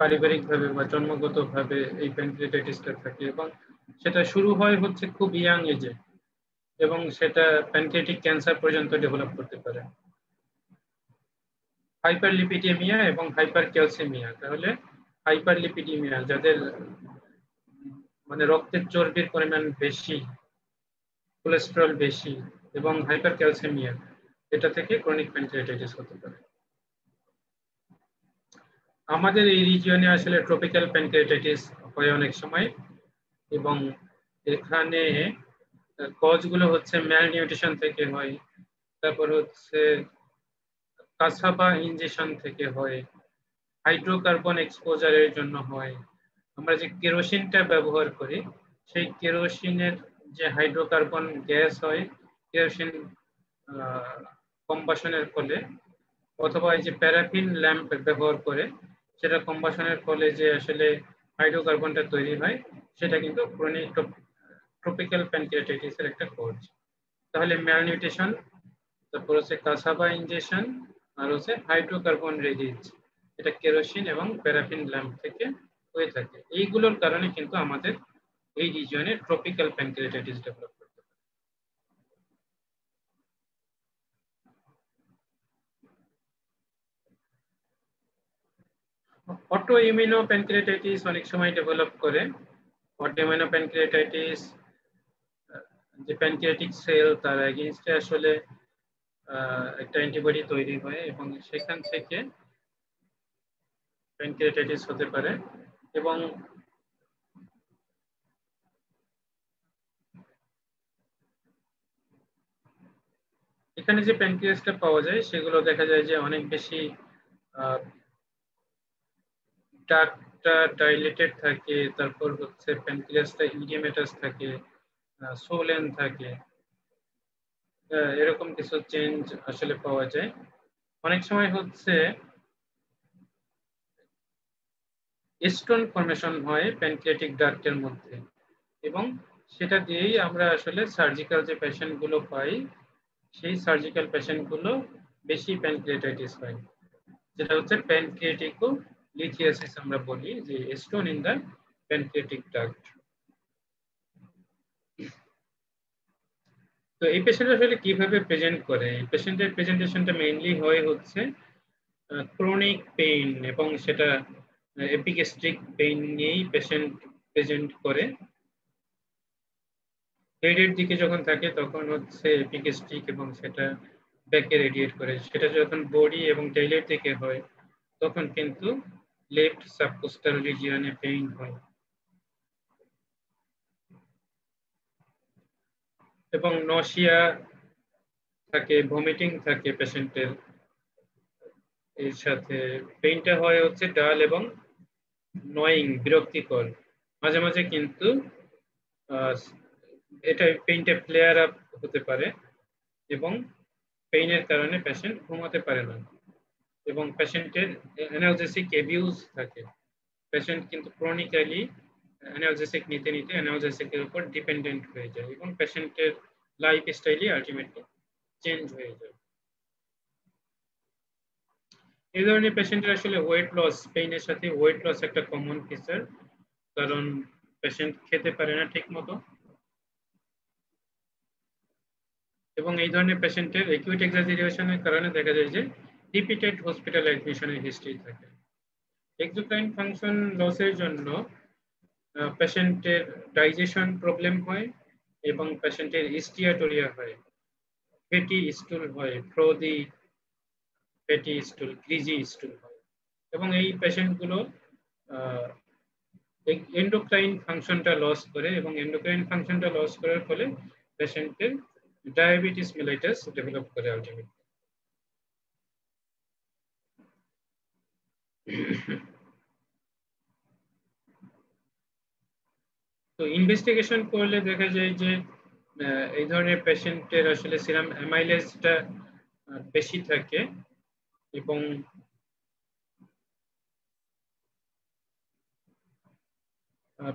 পারিবারিকভাবে বা জন্মগতভাবে এই প্যানক্রিয়াটাইটিসটা থাকে এবং সেটা শুরু হয় হচ্ছে খুব ইয়াং এজে এবং সেটা প্যানক্রিয়াটিক ক্যান্সার পর্যন্ত ডেভেলপ করতে পারে। হাইপারলিপিডেমিয়া এবং হাইপারক্যালসেমিয়া, তাহলে হাইপারলিপিডেমিয়া যাদের মানে রক্তের চর্বির পরিমাণ বেশি, কোলেস্টেরল বেশি, এবং হাইপারক্যালসেমিয়া, এটা থেকে ক্রনিক প্যানক্রিয়াটাইটিস হতে পারে। আমাদের এই রিজিয়নে আসলে ট্রপিক্যাল প্যানক্রিয়াটাইটিস হয় অনেক সময়, এবং এখানে কজগুলো হচ্ছে ম্যালনিউট্রিশন থেকে হয়, তারপর হচ্ছে কাসাবা ইনজেকশন থেকে হয়, হাইড্রোকার্বন এক্সপোজারের জন্য হয়। আমরা যে কেরোসিনটা ব্যবহার করি সেই কেরোসিনের যে হাইড্রোকার্বন গ্যাস হয় কেরোসিন কম্বাশনের ফলে, অথবা এই যে প্যারাফিন ল্যাম্প ব্যবহার করে সেটা কম্বাশনের ফলে যে আসলে হাইড্রোকার্বনটা তৈরি হয়, সেটা কিন্তু ক্রনিক ট্রপিক্যাল প্যানক্রিয়াটাইটিসের একটা কজ। তাহলে ম্যালনিউট্রিশন, তারপর হচ্ছে কাসাবা ইনজেকশন, আর হচ্ছে হাইড্রোকার্বন রিলিজ, এটা কেরোসিন এবং প্যারাফিন ল্যাম্প থেকে হয়ে থাকে। এইগুলোর কারণে কিন্তু আমাদের এই রিজিয়নে ট্রপিক্যাল প্যানক্রিয়াটাইটিস ডেভেলপ করতে পারে। অটো ইমিউনো প্যানক্রিয়াটাইটিস অনেক সময় ডেভেলপ করে। অটো ইমিউনো প্যানক্রিয়াটাইটিস যে প্যানক্রিয়াটিক সেল তার এগেইনস্টে আসলে একটা অ্যান্টিবডি তৈরি হয় এবং সেখান থেকে প্যানক্রিয়াটাইটিস হতে পারে। এবং এখানে যে প্যানক্রিয়াসটা পাওয়া যায় সেগুলো দেখা যায় যে অনেক বেশি ডাকটা ডাইলেটেড থাকে, তারপর হচ্ছে প্যানক্রিয়াসটা ইডিয়েমেটাস থাকে, সোলেন থাকে, এরকম কিছু চেঞ্জ আসলে পাওয়া যায়। অনেক সময় হচ্ছে স্টোন ফর্মেশন হয় প্যানক্রিয়াটিক ডাক্টের মধ্যে, এবং সেটা দিয়েই আমরা আসলে সার্জিক্যাল যে পেশেন্ট গুলো পাই সেই সার্জিক্যাল পেশেন্ট গুলো বেশি প্যানক্রিয়াটাইটিস হয়, যেটা হচ্ছে প্যানক্রিয়াটিকো লিথিয়াসিস আমরা বলি, যে stone in the pancreatic duct. তো এই পেশেন্ট আসলে কিভাবে প্রেজেন্ট করে? এই পেশেন্টের প্রেজেন্টেশনটা মেইনলি হয় হচ্ছে ক্রনিক পেইন, এবং সেটা এপিগ্যাস্ট্রিক পেইন নিয়েই পেশেন্ট প্রেজেন্ট করে। হেডের দিকে যখন থাকে তখন হচ্ছে এপিগ্যাস্ট্রিক এবং সেটা ব্যাকে রেডিয়েট করে। সেটা যখন বডি এবং টেইলের দিকে হয় তখন কিন্তু লেফট সাবকোস্টাল রিজিয়নে পেইন হয়, এবং নশিয়া থাকে, ভমিটিং থাকে পেশেন্টের। এর সাথে পেইনটা হয় হচ্ছে ডাল এবং নয়িং, বিরক্তিকর। মাঝে মাঝে কিন্তু এটা পেইনটা ফ্লেয়ার আপ হতে পারে এবং পেইনের কারণে পেশেন্ট ঘুমাতে পারে না, এবং পেশেন্টের অ্যানালজেসিক অ্যাবিউজ থাকে। পেশেন্ট কিন্তু ক্রনিক্যালি অ্যানালজেসিক নিতে নিতে অ্যানালজেসিকের উপর ডিপেন্ডেন্ট হয়ে যায় এবং পেশেন্টের লাইফ স্টাইলই আলটিমেটলি চেঞ্জ হয়ে যায়। এই ধরনের পেশেন্টের আসলে ওয়েট লস, পেইনের সাথে ওয়েট লস একটা কমন ফিচার, কারণ পেশেন্ট খেতে পারে না ঠিক মতো, এবং এই ধরনের পেশেন্টের অ্যাকিউট এক্সাজারেশনের কারণে দেখা যায় যে রিপিটেড হসপিটাল অ্যাডমিশনের হিস্ট্রি থাকে। এক্সোক্রাইন ফাংশন লসের জন্য পেশেন্টের ডাইজেশন প্রবলেম হয় এবং পেশেন্টের হিস্টিয়াটোরিয়া হয়, ফ্যাটি স্টুল হয়, ফ্রোদি ফ্যাটি স্টুল, গ্রিজি স্টুল হয়, এবং এই পেশেন্টগুলো এন্ডোক্রাইন ফাংশনটা লস করে, এবং এন্ডোক্রাইন ফাংশনটা লস করার ফলে পেশেন্টের ডায়াবেটিস মেলাইটাস ডেভেলপ করে আলটিমেটলি। তো ইনভেস্টিগেশন করলে দেখা যায় যে এই ধরনের পেশেন্টের আসলে সিরাম অ্যামাইলেজটা বেশি থাকে, এবং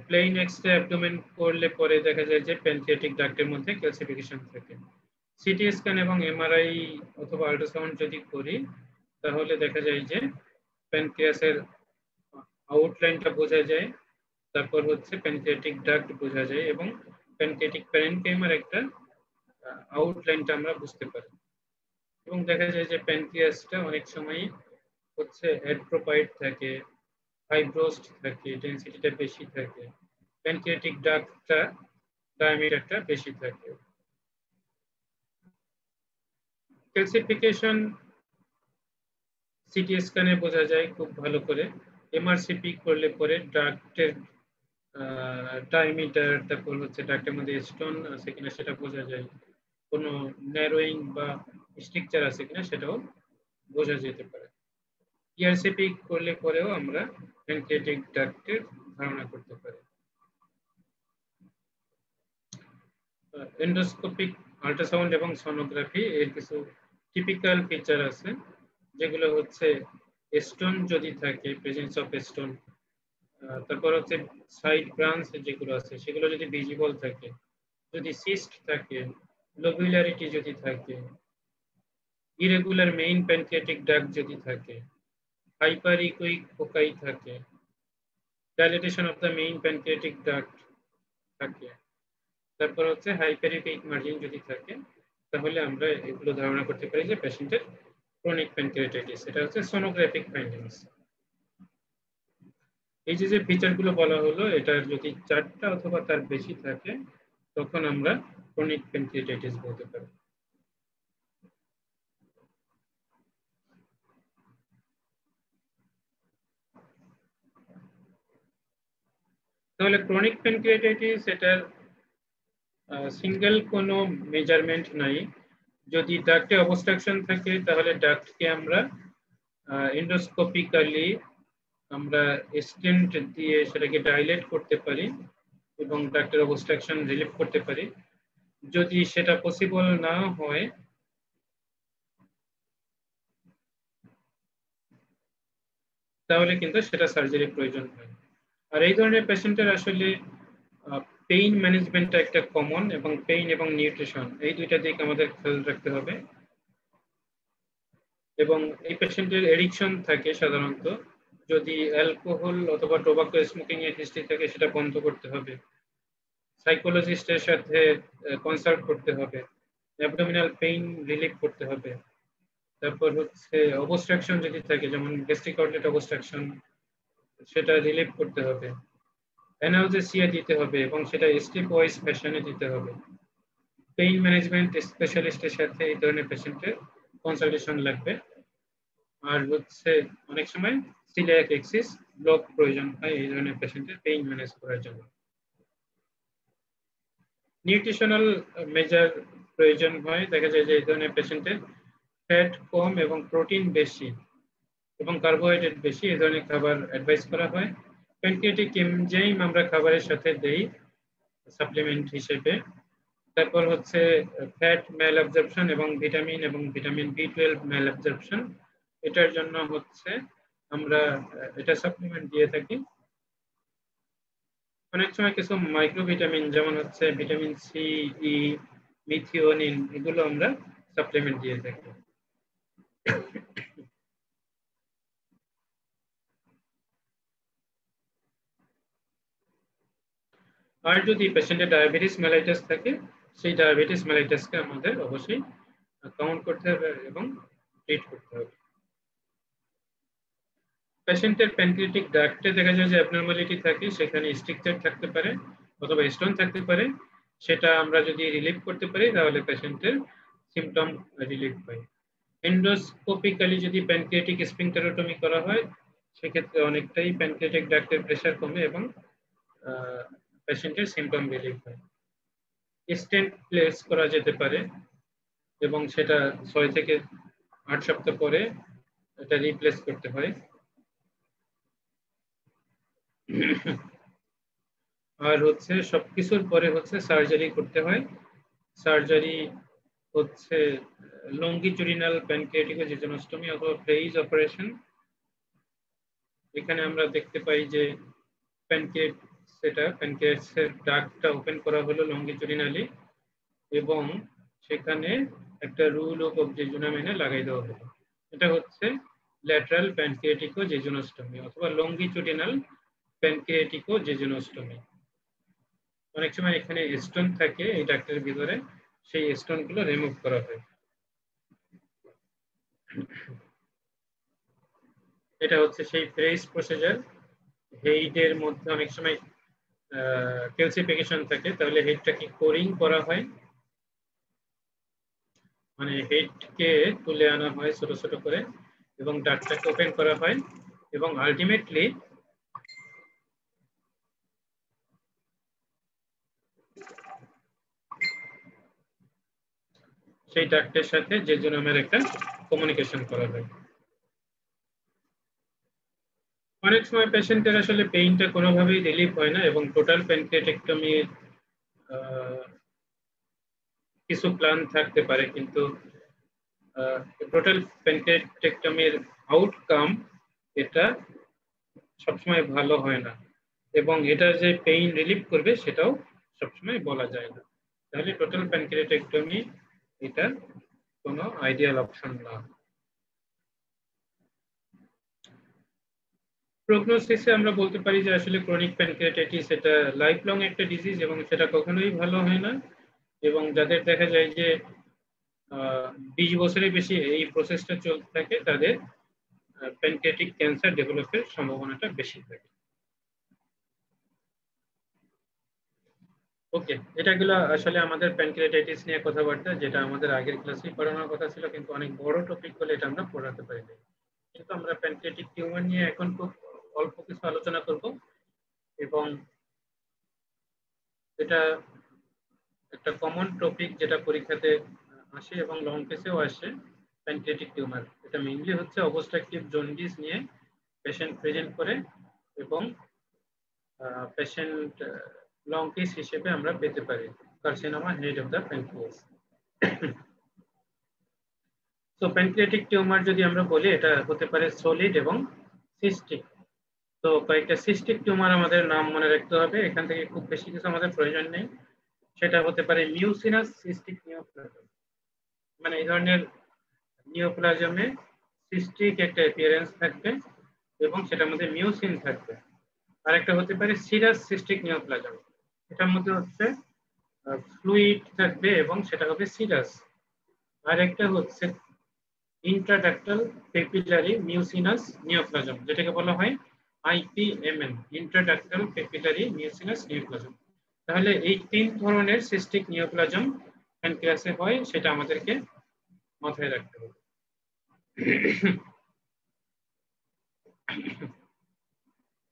প্লেইন এক্স-রে অ্যাবডোমেন করলে পরে দেখা যায় যে প্যানক্রিয়াটিক ডাক্টের মধ্যে ক্যালসিফিকেশন থাকে। সিটি স্ক্যান এবং এমআরআই অথবা আল্ট্রাসাউন্ড যদি করি তাহলে দেখা যায় যে প্যানক্রিয়াসের আউটলাইনটা বোঝা যায়, তারপর হচ্ছে প্যানক্রিয়াটিক ডাক্ট বোঝা যায় এবং প্যানক্রিয়াটিক প্যারেনকাইমার একটা আউটলাইনটা আমরা বুঝতে পারি। এবং দেখা যায় যে প্যানক্রিয়াসটা অনেক সময় হচ্ছে অ্যাট্রোপাইড থাকে, ফাইব্রোসড থাকে, ডেনসিটিটা বেশি থাকে, প্যানক্রিয়াটিক ডাক্টটা ডায়ামিটারটা বেশি থাকে। ক্যালসিফিকেশন সিটি স্ক্যানে বোঝা যায় খুব ভালো করে। এমআরসিপি করলে পরে ডাক্টের ডায়ামিটার, তারপর হচ্ছে ডাক্টের মধ্যে স্টোন আছে কিনা সেটা বোঝা যায়, কোনো ন্যারোয়িং বা স্ট্রাকচার আছে কিনা সেটাও বোঝা যেতে পারে। ইআরসিপি করলে পরেও আমরা প্যানক্রিয়াটিক ডাক্টের ধারণা করতে পারি। এন্ডোস্কোপিক আল্ট্রাসাউন্ড এবং সোনোগ্রাফি এর কিছু টিপিক্যাল ফিচার আছে, যেগুলো হচ্ছে স্টোন যদি থাকে, প্রেজেন্স অফ স্টোন, তারপর হচ্ছে সাইড ব্রাঞ্চ যেগুলো আছে সেগুলো যদি ভিজিবল থাকে, যদি সিস্ট থাকে, লোবুলারিটি যদি থাকে, ইরেগুলার মেইন প্যানক্রিয়াটিক ডাক্ট যদি থাকে, হাইপারিকুইক ফোকাই থাকে, dilatation of the main pancreatic duct থাকে, তারপর হচ্ছে হাইপারিকুইক মার্জিন যদি থাকে, তাহলে আমরা এগুলো ধারণা করতে পারি যে পেশেন্টের ক্রনিক প্যানক্রিয়াটাইটিস। এটা হচ্ছে সোনোগ্রাফিক ফাইন্ডিংস। এই যে ফিচারগুলো বলা হলো, এটার যদি 4টা অথবা তার বেশি থাকে তখন আমরা ক্রনিক প্যানক্রিয়াটাইটিস বলতে পারি। তাহলে ক্রনিক প্যানক্রিয়াটাইটিস এটার সিঙ্গেল কোনো মেজারমেন্ট নাই। যদি ডাক্টে অবস্ট্রাকশন থাকে তাহলে ডাক্টকে আমরা এন্ডোস্কোপিক্যালি আমরা স্টেন্ট দিয়ে সেটাকে ডাইলেট করতে পারি এবং ডাক্টের অবস্ট্রাকশন রিলিভ করতে পারি। যদি সেটা পসিবল না হয় তাহলে কিন্তু সেটা সার্জারি প্রয়োজন হয়। আর এই ধরনের পেশেন্টের আসলে পেইন ম্যানেজমেন্টটা একটা কমন, এবং পেইন এবং নিউট্রিশন এই দুইটা দিক আমাদের খেয়াল রাখতে হবে। এবং এই পেশেন্টের এডিকশন থাকে সাধারণত, যদি অ্যালকোহল অথবা টোবাকো স্মোকিং এর হিস্ট্রি থাকে সেটা বন্ধ করতে হবে, সাইকোলজিস্টের সাথে কনসাল্ট করতে হবে, অ্যাবডোমিনাল পেইন রিলিভ করতে হবে, তারপর হচ্ছে অবস্ট্রাকশন যদি থাকে যেমন গ্যাস্ট্রিক আউটলেট অবস্ট্রাকশন সেটা রিলিভ করতে হবে, অ্যানালজেসিয়া দিতে হবে এবং সেটা স্টেপ ওয়াইজ ফ্যাশনে দিতে হবে। পেইন ম্যানেজমেন্ট স্পেশালিস্টের সাথে এই ধরনের পেশেন্টের কনসালটেশন লাগবে। আর হচ্ছে অনেক সময় সিলিয়াক এক্সিস ব্লক প্রয়োজন হয় এই ধরনের পেশেন্টের পেইন ম্যানেজ করার জন্য। নিউট্রিশনাল মেজার প্রয়োজন হয়, দেখা যায় যে এই ধরনের পেশেন্টের ফ্যাট কম এবং প্রোটিন বেশি এবং কার্বোহাইড্রেট বেশি, এই ধরনের খাবার অ্যাডভাইস করা হয়। প্যানক্রিয়াটিক এনজাইম আমরা খাবারের সাথে দেই সাপ্লিমেন্ট হিসেবে। তারপর হচ্ছে ফ্যাট ম্যাল অ্যাবজর্পশন এবং ভিটামিন B12 ম্যাল অ্যাবজর্পশন, এটার জন্য হচ্ছে আমরা এটা সাপ্লিমেন্ট দিয়ে থাকি। অনেক সময় কিছু মাইক্রোভিটামিন যেমন হচ্ছে ভিটামিন সি, ই, মিথিওনিন, এগুলো আমরা সাপ্লিমেন্ট দিয়ে থাকি। আর যদি পেশেন্টের ডায়াবেটিস মেলাইটাস থাকে, সেই ডায়াবেটিস মেলাইটাসকে আমাদের অবশ্যই কাউন্ট করতে হবে এবং ট্রিট করতে হবে। পেশেন্টের প্যানক্রিয়াটিক ডাক্টে দেখা যায় যে অ্যাবনরমালিটি থাকে, সেখানে স্ট্রাকচার থাকতে পারে অথবা স্টোন থাকতে পারে, সেটা আমরা যদি রিলিভ করতে পারি তাহলে পেশেন্টের সিমটম রিলিভ হয়। এন্ডোস্কোপিক্যালি যদি প্যানক্রিয়াটিক স্ফিংক্টারোটমি করা হয় সেক্ষেত্রে অনেকটাই প্যানক্রিয়াটিক ডাক্টের প্রেসার কমে এবং পেশেন্টের সিমটম রিলিভ হয়। স্টেন্ট প্লেস করা যেতে পারে এবং সেটা 6 থেকে 8 সপ্তাহ পরে এটা রিপ্লেস করতে হয়। আর হচ্ছে সবকিছুর পরে হচ্ছে সার্জারি করতে হয়। সার্জারি হচ্ছে লঙ্গিচুডিনাল প্যানক্রিয়াটিকোজেজনোস্টমি অথবা ফ্রেইজ অপারেশন। এখানে আমরা দেখতে পাই যে প্যানক্রিয়াসের ডাক্টটা ওপেন করা হলো লঙ্গিচুডিনালি এবং সেখানে একটা রুল অফ জেজুনাম এনে লাগাই দেওয়া হলো। এটা হচ্ছে ল্যাটারাল প্যানক্রিয়াটিকোজেজুনোস্টোমি অথবা লঙ্গিচুডিনাল প্যানক্রিয়াটিকোজেজুনোস্টোমি। অনেক সময় এখানে স্টোন থাকে এই ডাক্তারের ভিতরে, সেই স্টোন গুলো রিমুভ করা হয়। এটা হচ্ছে সেই ফ্রেস প্রসিজার। হেইডের মধ্যে অনেক সময় ক্যালসিফিকেশন থাকে, তাহলে হেডটাকে কোরিং করা হয়, মানে হেডকে তুলে আনা হয় ছোট ছোট করে এবং ডাক্টটাকে ওপেন করা হয় এবং আলটিমেটলি সেই ডাক্টের সাথে জেজুনামের একটা কমিউনিকেশন করা হয়। অনেক সময় পেশেন্টের আসলে পেইনটা কোনোভাবেই রিলিফ হয় না এবং টোটাল প্যানক্রিয়াটেক্টমির কিছু প্ল্যান থাকতে পারে, কিন্তু টোটাল প্যানক্রিয়াটেক্টমির আউটকাম এটা সবসময় ভালো হয় না এবং এটা যে পেইন রিলিফ করবে সেটাও সবসময় বলা যায় না। তাহলে টোটাল প্যানক্রিয়াটেক্টমি এটা কোনো আইডিয়াল অপশন না। প্রগনোসিসে আমরা বলতে পারি যে আসলে ক্রনিক প্যানক্রিয়াটাইটিস এটা লাইফ লং একটা ডিজিজ এবং সেটা কখনোই ভালো হয় না, এবং যাদের দেখা যায় যে 20 বছরের বেশি এই প্রসেসটা চলতে থাকে তাদের প্যানক্রিয়াটিক ক্যান্সার ডেভেলপের সম্ভাবনাটা বেশি থাকে। ওকে, এটা গুলো আসলে আমাদের প্যানক্রিয়াটাইটিস নিয়ে কথাবার্তা, যেটা আমাদের আগের ক্লাসেই পড়ানোর কথা ছিল, কিন্তু অনেক বড় টপিক বলে এটা আমরা পড়াতে পারি না। কিন্তু আমরা প্যানক্রিয়াটিক টিউমার নিয়ে এখন খুব অল্প কিছু আলোচনা করব এবং এটা একটা কমন টপিক যেটা পরীক্ষাতে আসে এবং লং কেসেও আসে। প্যানক্রিয়াটিক টিউমার এটা মেইনলি হচ্ছে অবস্ট্রাকটিভ জন্ডিস নিয়ে পেশেন্ট প্রেজেন্ট করে এবং পেশেন্ট লং কেস হিসেবে আমরা পেতে পারি carcinoma head of the pancreas. তো প্যানক্রিয়াটিক টিউমার যদি আমরা বলি এটা হতে পারে সলিড এবং সিস্টিক। তো কয়েকটা সিস্টিক টিউমার আমাদের নাম মনে রাখতে হবে, এখান থেকে খুব বেশি কিছু আমাদের প্রয়োজন নেই। সেটা হতে পারে মিউসিনাস সিস্টিক নিওপ্লাজম, মানে এই ধরনের নিওপ্লাজমে সিস্টিক একটা অ্যাপিয়ারেন্স থাকবে এবং সেটার মধ্যে মিউসিন থাকবে। আরেকটা হতে পারে সিরাস সিস্টিক নিওপ্লাজম, এটার মধ্যে হচ্ছে ফ্লুইড থাকবে এবং সেটা হবে সিরাস। আরেকটা হচ্ছে ইন্ট্রাডাক্টাল পেপিলারি মিউসিনাস নিওপ্লাজম, যেটাকে বলা হয় IPMN, ইন্ট্রাডাক্টাল পেপিলারি মিউসিনাস নিওপ্লাজম। তাহলে এই তিন ধরনের সিস্টিক নিওপ্লাজম প্যানক্রিয়াসে হয়, সেটা আমাদেরকে মাথায় রাখতে হবে।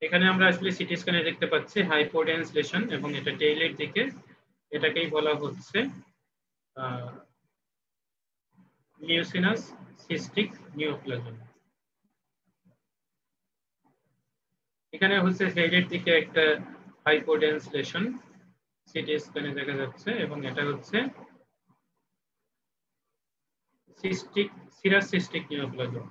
এখানে আমরা আসলে সিটি স্ক্যানে দেখতে পাচ্ছি হাইপোডেন্স লেশন এবং এটা টেইলের দিকে, এটাকেই বলা হচ্ছে মিউসিনাস সিস্টিক নিওপ্লাজম। এখানে হচ্ছে হেডের দিকে একটা হাইপোডেন্স লেশন সিটি স্ক্যানে দেখা যাচ্ছে এবং এটা হচ্ছে সিস্টিক সিরাস সিস্টিক নিওপ্লাজম।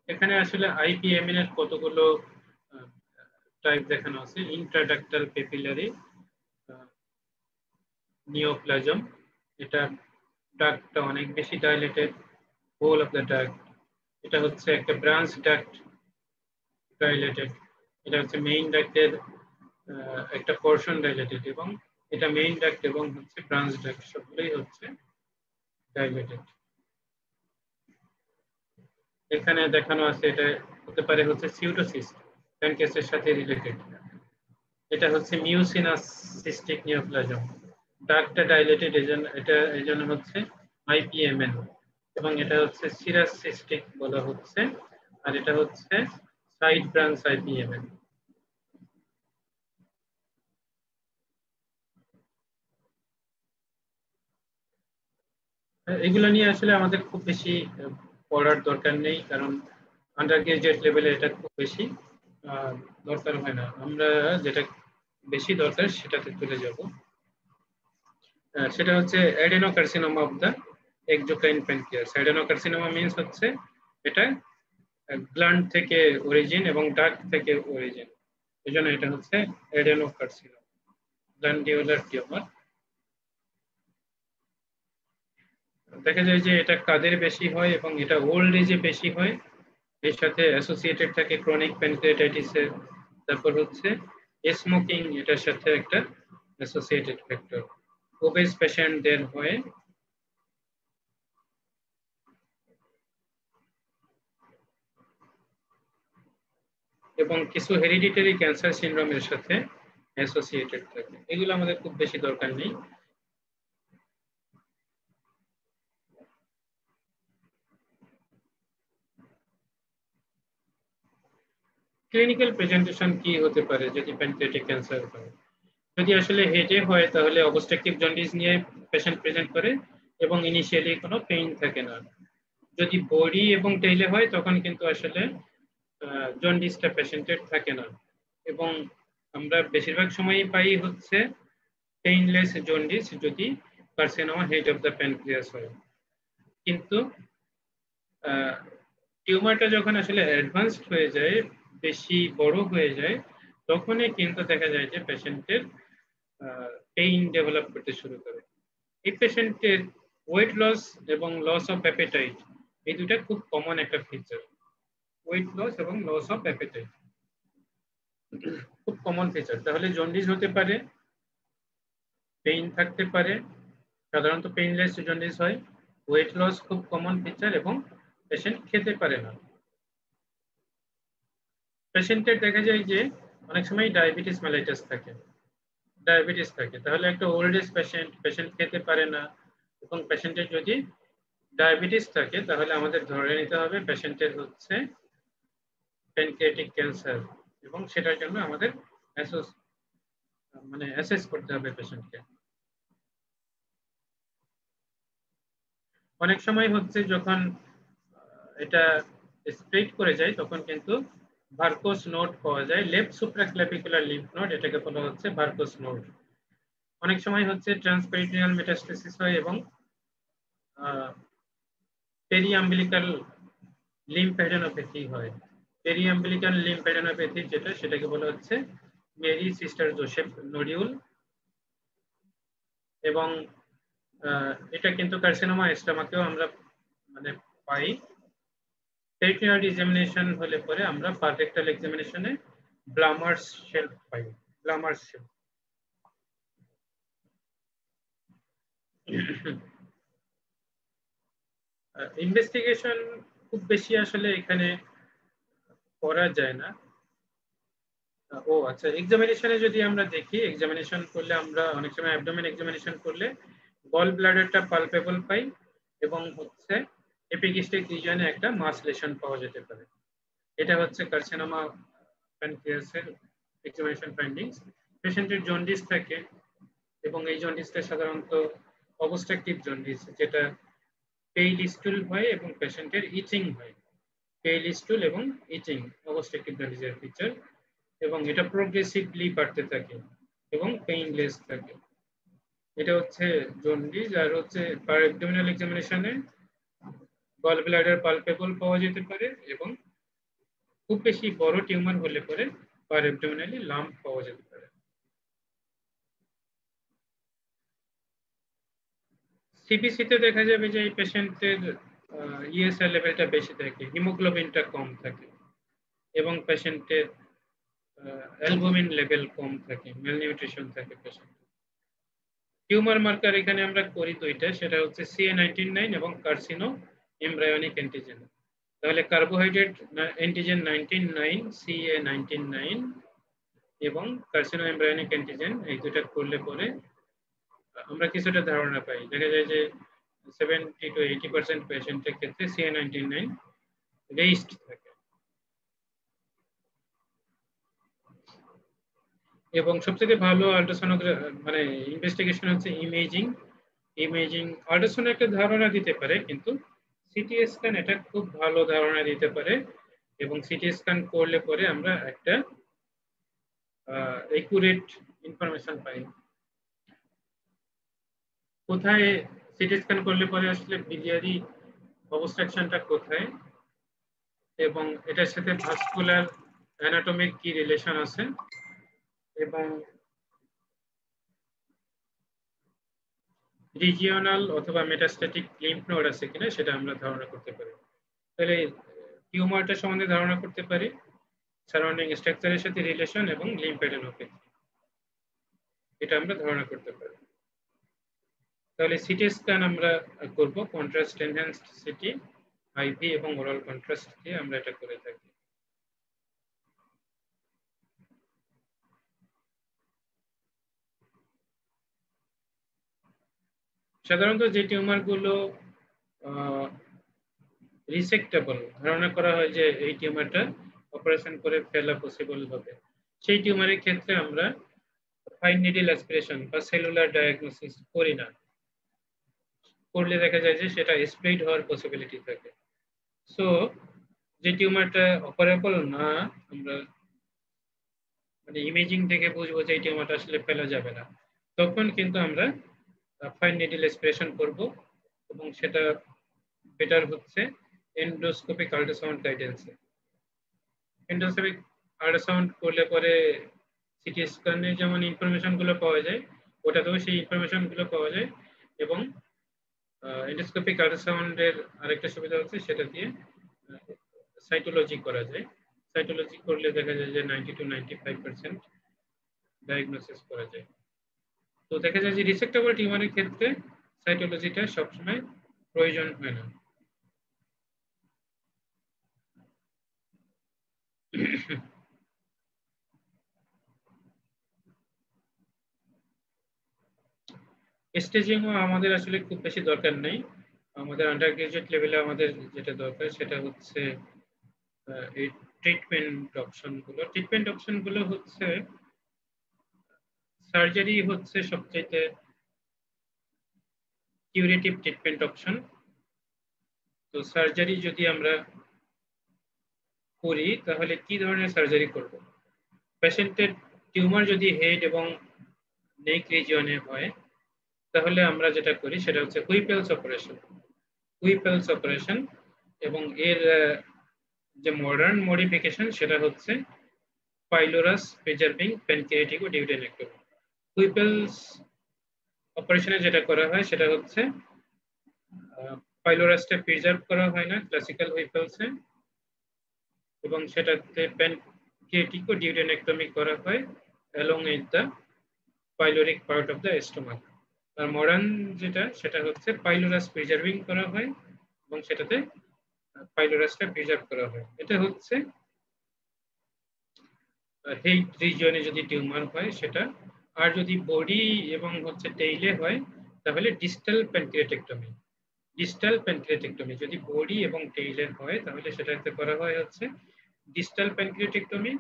এখানে আসলে IPMN এর কতগুলো টাইপ দেখানো আছে। ইন্ট্রাডাক্টাল পেপিলারি নিওপ্লাজম, এটা ডাক্টটা অনেক বেশি dilated, whole of the duct. এটা হচ্ছে একটা ব্রাঞ্চ ডাক্ট ডাইলেটেড, এটা হচ্ছে মেইন ডাক্টের একটা পোর্শন ডাইলেটেড এবং এটা মেইন ডাক্ট এবং হচ্ছে ব্রাঞ্চ ডাক্ট সবগুলোই হচ্ছে ডাইলেটেড। এখানে দেখানো আছে এটা হতে পারে হচ্ছে সিউডোসিস্ট প্যানক্রিয়াসের সাথে রিলেটেড। এটা হচ্ছে মিউসিনাস সিস্টিক নিওপ্লাজম, ডাক্টটা ডাইলেটেড এজন্য হচ্ছে IPMN, এবং এটা হচ্ছে সিরাস সিস্টিক বলা হচ্ছে, আর এটা হচ্ছে সাইড ব্রাঞ্চ IPMN। এগুলো নিয়ে আসলে আমাদের খুব বেশি পড়ার দরকার নেই, কারণ আন্ডার গ্রাজুয়েট লেভেলে এটা খুব বেশি দরকার হয় না। আমরা যেটা বেশি দরকার সেটাতে চলে যাব। সেটা হচ্ছে adenocarcinoma of the exocrine pancreas. Adenocarcinoma means হচ্ছে এটা গ্ল্যান্ড থেকে অরিজিন এবং ডাক্ট থেকে অরিজিন, এজন্য এটা হচ্ছে অ্যাডেনোকার্সিনোমা, গ্ল্যান্ডিউলার টিউমার। দেখা যায় যে এটা কাদের বেশি হয় এবং এটা ওল্ড এজে বেশি হয়। এর সাথে অ্যাসোসিয়েটেড থাকে ক্রনিক প্যানক্রিয়াটাইটিসের। তারপর হচ্ছে স্মোকিং, এটার সাথে একটা অ্যাসোসিয়েটেড ফ্যাক্টর। ওবেস পেশেন্টদের হয়। এবং কিছু হেরিডিটারি ক্যান্সার সিনড্রোমের সাথে অ্যাসোসিয়েটেড থাকে। এগুলো আমাদের খুব বেশি দরকার নেই। ক্লিনিক্যাল প্রেজেন্টেশন কি হতে পারে যদি প্যানক্রিয়াটিক ক্যান্সার হয়? যদি আসলে হেডে হয় তাহলে অবস্ট্রাকটিভ জন্ডিস নিয়ে পেশেন্ট প্রেজেন্ট করে এবং ইনিশিয়ালি কোনো পেইন থাকে না। যদি বডি এবং টেইলে হয় তখন কিন্তু আসলে জন্ডিসটা পেশেন্টের থাকে না, এবং আমরা বেশিরভাগ সময়ই পাই হচ্ছে পেইনলেস জন্ডিস যদি carcinoma head of the pancreas হয়। কিন্তু টিউমারটা যখন আসলে অ্যাডভান্সড হয়ে যায়, বেশি বড় হয়ে যায়, তখনই কিন্তু দেখা যায় যে পেশেন্টের পেইন ডেভেলপ করতে শুরু করে। এই পেশেন্টের ওয়েট লস এবং লস অফ অ্যাপেটাইট, এই দুটা খুব কমন একটা ফিচার। ওয়েট লস এবং লস অফ অ্যাপেটাইট খুব কমন ফিচার। তাহলে জন্ডিস হতে পারে, পেইন থাকতে পারে, সাধারণত পেইনলেস জন্ডিস হয়, ওয়েট লস খুব কমন ফিচার, এবং পেশেন্ট খেতে পারে না। পেশেন্টের দেখা যায় যে অনেক সময় ডায়াবেটিস মেলাইটাস থাকে, তাহলে একটা ওল্ড এজ পেশেন্ট খেতে পারে না, এবং পেশেন্টের যদি ডায়াবেটিস থাকে তাহলে আমাদের ধরে নিতে হবে পেশেন্টের হচ্ছে প্যানক্রিয়াটিক ক্যান্সার, এবং সেটার জন্য আমাদের অ্যাসেস করতে হবে পেশেন্টকে। অনেক সময় হচ্ছে যখন এটা স্প্রেড করে যায় তখন কিন্তু ভার্কোস নোড পাওয়া যায়, লেফট সুপ্রাক্লাভিকুলার লিম্ফ নোড, এটাকে বলা হচ্ছে ভার্কোস নোড। অনেক সময় হচ্ছে ট্রান্সপেরিটোনিয়াল মেটাস্টেসিস হয় এবং পেরিয়াম্বিলিক্যাল লিম্ফ্যাডেনোপ্যাথি হয়। পেরিয়াম্বিলিক্যাল লিম্ফ্যাডেনোপ্যাথি যেটা, সেটাকে বলা হচ্ছে মেরি সিস্টার জোসেফ নোডিউল, এবং এটা কিন্তু কার্সিনোমা স্টোমাকেও আমরা পাই। পেরিটোনিয়াল এক্সামিনেশন হলে পরে আমরা পাররেক্টাল এক্সামিনেশনে ব্লামার্স শেল পাই, ব্লামার্স শেল। ইনভেস্টিগেশন খুব বেশি আসলে এখানে করা যায় না। ও আচ্ছা, এক্সামিনেশনে যদি আমরা দেখি, এক্সামিনেশন করলে আমরা অনেক সময় অ্যাবডোমেন এক্সামিনেশন করলে গল ব্লাডারটা পালপেবল পাই, এবং হচ্ছে এপিগ্যাস্ট্রিক রিজিয়নে একটা মাস লেশন পাওয়া যেতে পারে। এটা হচ্ছে কার্সিনোমা প্যানক্রিয়াসের এক্সামিনেশন ফাইন্ডিংস। পেশেন্টের জন্ডিস থাকে, এবং এই জন্ডিসটা সাধারণত অবস্ট্রাকটিভ জন্ডিস, যেটা পেইল স্টুল হয় এবং পেশেন্টের ইচিং হয়। পেইল স্টুল এবং ইচিং অবস্ট্রাকটিভ জন্ডিসের ফিচার, এবং এটা প্রোগ্রেসিভলি বাড়তে থাকে এবং পেইনলেস থাকে। এটা হচ্ছে জন্ডিস। আর হচ্ছে পার অ্যাবডোমিনাল এক্সামিনেশনে গল ব্লাডার পালপেবল পাওয়া যেতে পারে, এবং খুব বেশি বড় টিউমার হলে পরে পার অ্যাবডোমিনালি লাম্প পাওয়া যেতে পারে। সিবিসিতে দেখা যাবে যে এই পেশেন্টের ইএসআর লেভেলটা বেশি থাকে, হিমোগ্লোবিনটা কম থাকে, এবং পেশেন্টের অ্যালবুমিন লেভেল কম থাকে, ম্যালনিউট্রিশন থাকে পেশেন্ট। টিউমার মার্কার এখানে আমরা করি দুইটা, সেটা হচ্ছে CA19-9 এবং কার্সিনো এমব্রায়োনিক অ্যান্টিজেন। তাহলে কার্বোহাইড্রেট অ্যান্টিজেন 19-9, CA19-9 এবং কার্সিনো এমব্রায়োনিক অ্যান্টিজেন, এই দুইটা করলে পরে আমরা কিছুটা ধারণা পাই। দেখা যায় যে 70 to 80% পেশেন্টের ক্ষেত্রে CA19-9 রেইজড থাকে। এবং সবথেকে ভালো আল্ট্রাসোনোগ্রাফি ইনভেস্টিগেশন হচ্ছে ইমেজিং। আল্ট্রাসাউন্ড একটা ধারণা দিতে পারে, কিন্তু সিটি স্ক্যান এটা খুব ভালো ধারণা দিতে পারে, এবং সিটি স্ক্যান করলে পরে আমরা একটা একুরেট ইনফরমেশন পাই। কোথায় সিটি স্ক্যান করলে পরে আসলে বিলিয়ারি অবস্ট্রাকশনটা কোথায়, এবং এটার সাথে ভাস্কুলার অ্যানাটমিক কি রিলেশন আছে, এবং রিজিওনাল অথবা মেটাস্ট্যাটিক লিম্ফ নোড আছে কিনা সেটা আমরা ধারণা করতে পারি। তাহলে টিউমারটা সম্বন্ধে ধারণা করতে পারি সারাউন্ডিং স্ট্রাকচারের সাথে রিলেশন এবং লিম্ফ্যাডেনোপ্যাথি, এটা আমরা ধারণা করতে পারি। তাহলে সিটি স্ক্যান আমরা করব কন্ট্রাস্ট এনহ্যান্সড সিটি, আইভি এবং ওরাল কন্ট্রাস্ট দিয়ে আমরা এটা করে থাকি। সাধারণত যে টিউমারগুলো রিসেক্টেবল ধারণা করা হয় যে এই টিউমারটা অপারেশন করে ফেলা পসিবল হবে, সেই টিউমারের ক্ষেত্রে আমরা ফাইন নিডল অ্যাসপিরেশন বা সেলুলার ডায়াগনোসিস করি না। করলে দেখা যায় যে সেটা স্প্রেড হওয়ার পসিবিলিটি থাকে। সো যে টিউমারটা অপারেবল না, আমরা মানে ইমেজিং থেকে বুঝবো যে এই টিউমারটা আসলে ফেলা যাবে না, তখন কিন্তু আমরা ফাইন নিডল অ্যাসপিরেশন করব এবং সেটা বেটার হচ্ছে এন্ডোস্কোপিক আল্ট্রাসাউন্ড গাইডেন্সে। এন্ডোস্কোপিক আল্ট্রাসাউন্ড করলে পরে সিটি স্ক্যানে যেমন ইনফরমেশন গুলো পাওয়া যায়, ওটাতেও সেই ইনফরমেশন গুলো পাওয়া যায়। এবং এন্ডোস্কোপিক আল্ট্রাসাউন্ডের আরেকটা সুবিধা হচ্ছে সেটা দিয়ে সাইটোলজি করা যায়। সাইটোলজি করলে দেখা যায় যে 90 to 95% ডায়াগনোসিস করা যায়। তো দেখা যায় যে রিসেক্টেবল টিউমারের ক্ষেত্রে সাইটোলজিটা সবসময় প্রয়োজন হয় না। স্টেজিংও আমাদের আসলে খুব বেশি দরকার নেই। আমাদের আন্ডার গ্রাজুয়েট লেভেলে আমাদের যেটা দরকার সেটা হচ্ছে এই ট্রিটমেন্ট অপশনগুলো হচ্ছে সার্জারি হচ্ছে সবচেয়ে কিউরেটিভ ট্রিটমেন্ট অপশন। তো সার্জারি যদি আমরা করি তাহলে কি ধরনের সার্জারি করব? পেশেন্টের টিউমার যদি হেড এবং নেক রিজিয়নে হয় তাহলে আমরা যেটা করি সেটা হচ্ছে হুইপেলস অপারেশন। এবং এর যে মডার্ন মডিফিকেশন সেটা হচ্ছে পাইলোরাস প্রিজার্ভিং প্যানক্রিয়াটিক ডিউডেনেক্টমি। হুইপেলস অপারেশনে যেটা করা হয় সেটা হচ্ছে পাইলোরাসটা প্রিজার্ভ করা হয় না ক্লাসিক্যাল হুইপেলসে, এবং সেটাতে প্যানক্রিয়াটিক ডিউডেনেক্টমি করা হয় along with the pyloric part of the stomach. আর মডার্ন যেটা সেটা হচ্ছে পাইলোরাস প্রিজার্ভিং করা হয় এবং সেটাতে পাইলোরাসটা প্রিজার্ভ করা হয়। এটা হচ্ছে হেড রিজিয়নে যদি টিউমার হয় সেটা। আর যদি বডি এবং হচ্ছে টেইলে হয় তাহলে ডিস্টাল প্যানক্রিয়াটেক্টমি। যদি বডি এবং টেইলে হয় তাহলে সেটাতে করা হয় হচ্ছে ডিস্টাল প্যানক্রিয়াটেক্টমি।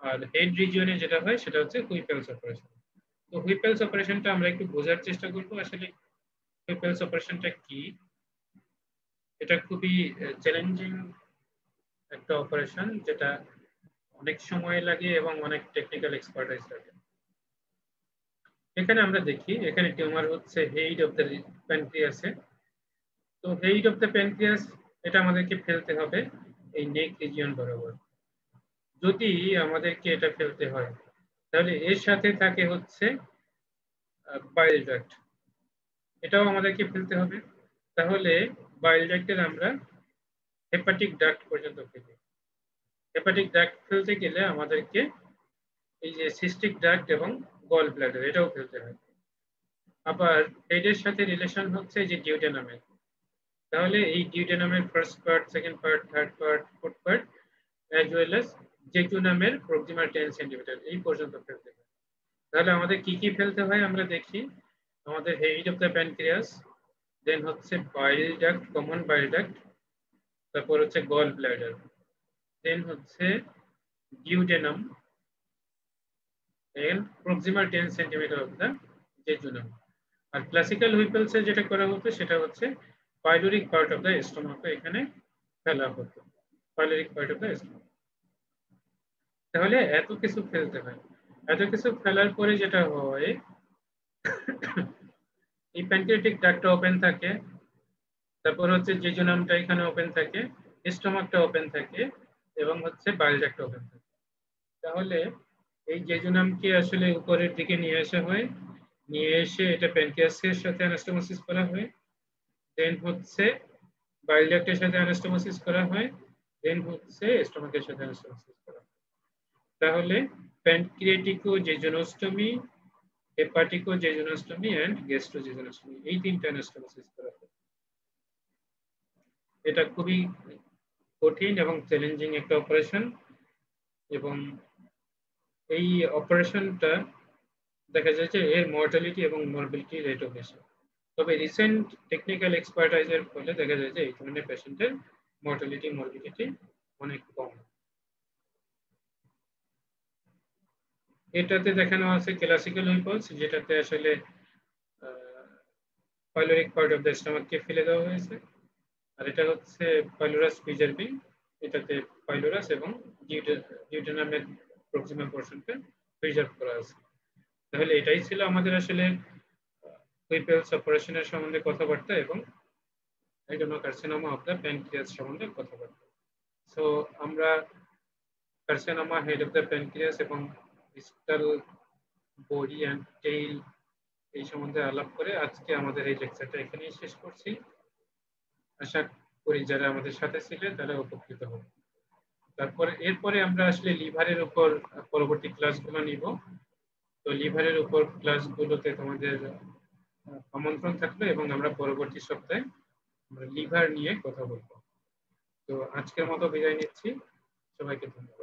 আর হেড রিজিয়নে যেটা হয় সেটা হচ্ছে হুইপেলস অপারেশন। তো হুইপেলস অপারেশনটা আমরা একটু বোঝার চেষ্টা করবো আসলে হুইপেলস অপারেশনটা কি। এটা খুবই চ্যালেঞ্জিং একটা অপারেশন, যেটা অনেক সময় লাগে এবং অনেক টেকনিক্যাল এক্সপার্টাইজ লাগে। এখানে আমরা দেখি এখানে টিউমার হচ্ছে হেড অফ দ্য প্যানক্রিয়াসে। তো হেড অফ দ্য প্যানক্রিয়াস এটা আমাদেরকে ফেলতে হবে এই নেক রিজিয়ন বরাবর। যদি আমাদেরকে এটা ফেলতে হয় তাহলে এর সাথে থাকে হচ্ছে বাইল ডাক্ট, এটাও আমাদেরকে ফেলতে হবে। তাহলে বাইল ডাক্টের আমরা হেপাটিক ডাক্ট পর্যন্ত ফেলি। হেপাটিক ডাক্ট ফেলতে গেলে আমাদেরকে এই যে সিস্টিক ডাক্ট এবং গল ব্লাডার এটাও ফেলতে হয়। আবার হেডের সাথে রিলেশন হচ্ছে যে ডিউডেনামের। তাহলে এই ডিউডেনামের first part, second part, third part, fourth part as well as জেজুনামের প্রক্সিমাল 10 সেন্টিমিটার এই পর্যন্ত ফেলতে হয়। তাহলে আমাদের কি কি ফেলতে হয় আমরা দেখি। আমাদের head of the pancreas, then হচ্ছে bile duct, common bile duct, তারপর হচ্ছে গল ব্লাডার, দেন হচ্ছে duodenum and proximal 10 centimetre of the jejunum। আর ক্লাসিক্যাল হুইপেলসে যেটা করা হতো সেটা হচ্ছে pyloric part of the stomach এখানে ফেলা হতো, pyloric part of the stomach. তাহলে এত কিছু ফেলতে হয়। এত কিছু ফেলার পরে যেটা হয় এই প্যানক্রিয়াটিক ডাক্টটা ওপেন থাকে, তারপর হচ্ছে জেজুনামটা এখানে ওপেন থাকে, স্টোমাকটা ওপেন থাকে এবং হচ্ছে বাইল ডাক্টটা ওপেন থাকে। তাহলে এই জেজুনামকে আসলে উপরের দিকে নিয়ে আসা হয়, নিয়ে এসে এটা প্যানক্রিয়াসের সাথে অ্যানাস্টোমোসিস করা হয়, দেন হচ্ছে বাইল ডাক্টের সাথে অ্যানাস্টোমোসিস করা হয়, দেন হচ্ছে স্টোমাকের সাথে অ্যানাস্টোমোসিস করা হয়। তাহলে প্যানক্রিয়াটিকোজেজুনোস্টমি, হেপাটিকোজেজুনোস্টমি এন্ড গ্যাস্ট্রোজেজুনোস্টমি, এই তিনটা অ্যানাস্টোমোসিস করা হয়। এটা খুবই কঠিন এবং চ্যালেঞ্জিং একটা অপারেশন, এবং এই অপারেশনটা দেখা যায় যে এর মর্টালিটি এবং মরবিলিটি রেটও বেশি। তবে রিসেন্ট টেকনিক্যাল এক্সপার্টাইজের ফলে দেখা যায় যে এই ধরনের পেশেন্টের মর্টালিটি মরবিলিটি অনেক কম। এটাতে দেখানো আছে ক্লাসিক্যাল ইম্পালস, যেটাতে আসলে পাইলোরিক পার্ট অফ দ্য স্টমাককে ফেলে দেওয়া হয়েছে, আর এটা হচ্ছে পাইলোরাস প্রিজার্ভিং, এটাতে পাইলোরাস এবং ডিউটেনামের প্রক্সিমাল পোরশনকে প্রিজার্ভ করা আছে। তাহলে এটাই ছিল আমাদের আসলে হুইপেলস অপারেশনের সম্বন্ধে কথাবার্তা এবং অ্যাডেনোকার্সিনোমা অফ দ্য প্যানক্রিয়াস সম্বন্ধে কথাবার্তা। সো আমরা carcinoma head of the pancreas এবং ডিস্টাল বডি অ্যান্ড টেইল এই সম্বন্ধে আলাপ করে আজকে আমাদের এই লেকচারটা এখানেই শেষ করছি। আশা করি যারা আমাদের সাথে ছিলেন তারা উপকৃত হবে। এরপরে আমরা আসলে লিভারের উপর পরবর্তী ক্লাসগুলো নিব। তো লিভারের উপর ক্লাসগুলোতে তোমাদের আমন্ত্রণ থাকবে এবং আমরা পরবর্তী সপ্তাহে লিভার নিয়ে কথা বলবো। তো আজকের মতো বিদায় নিচ্ছি, সবাইকে ধন্যবাদ।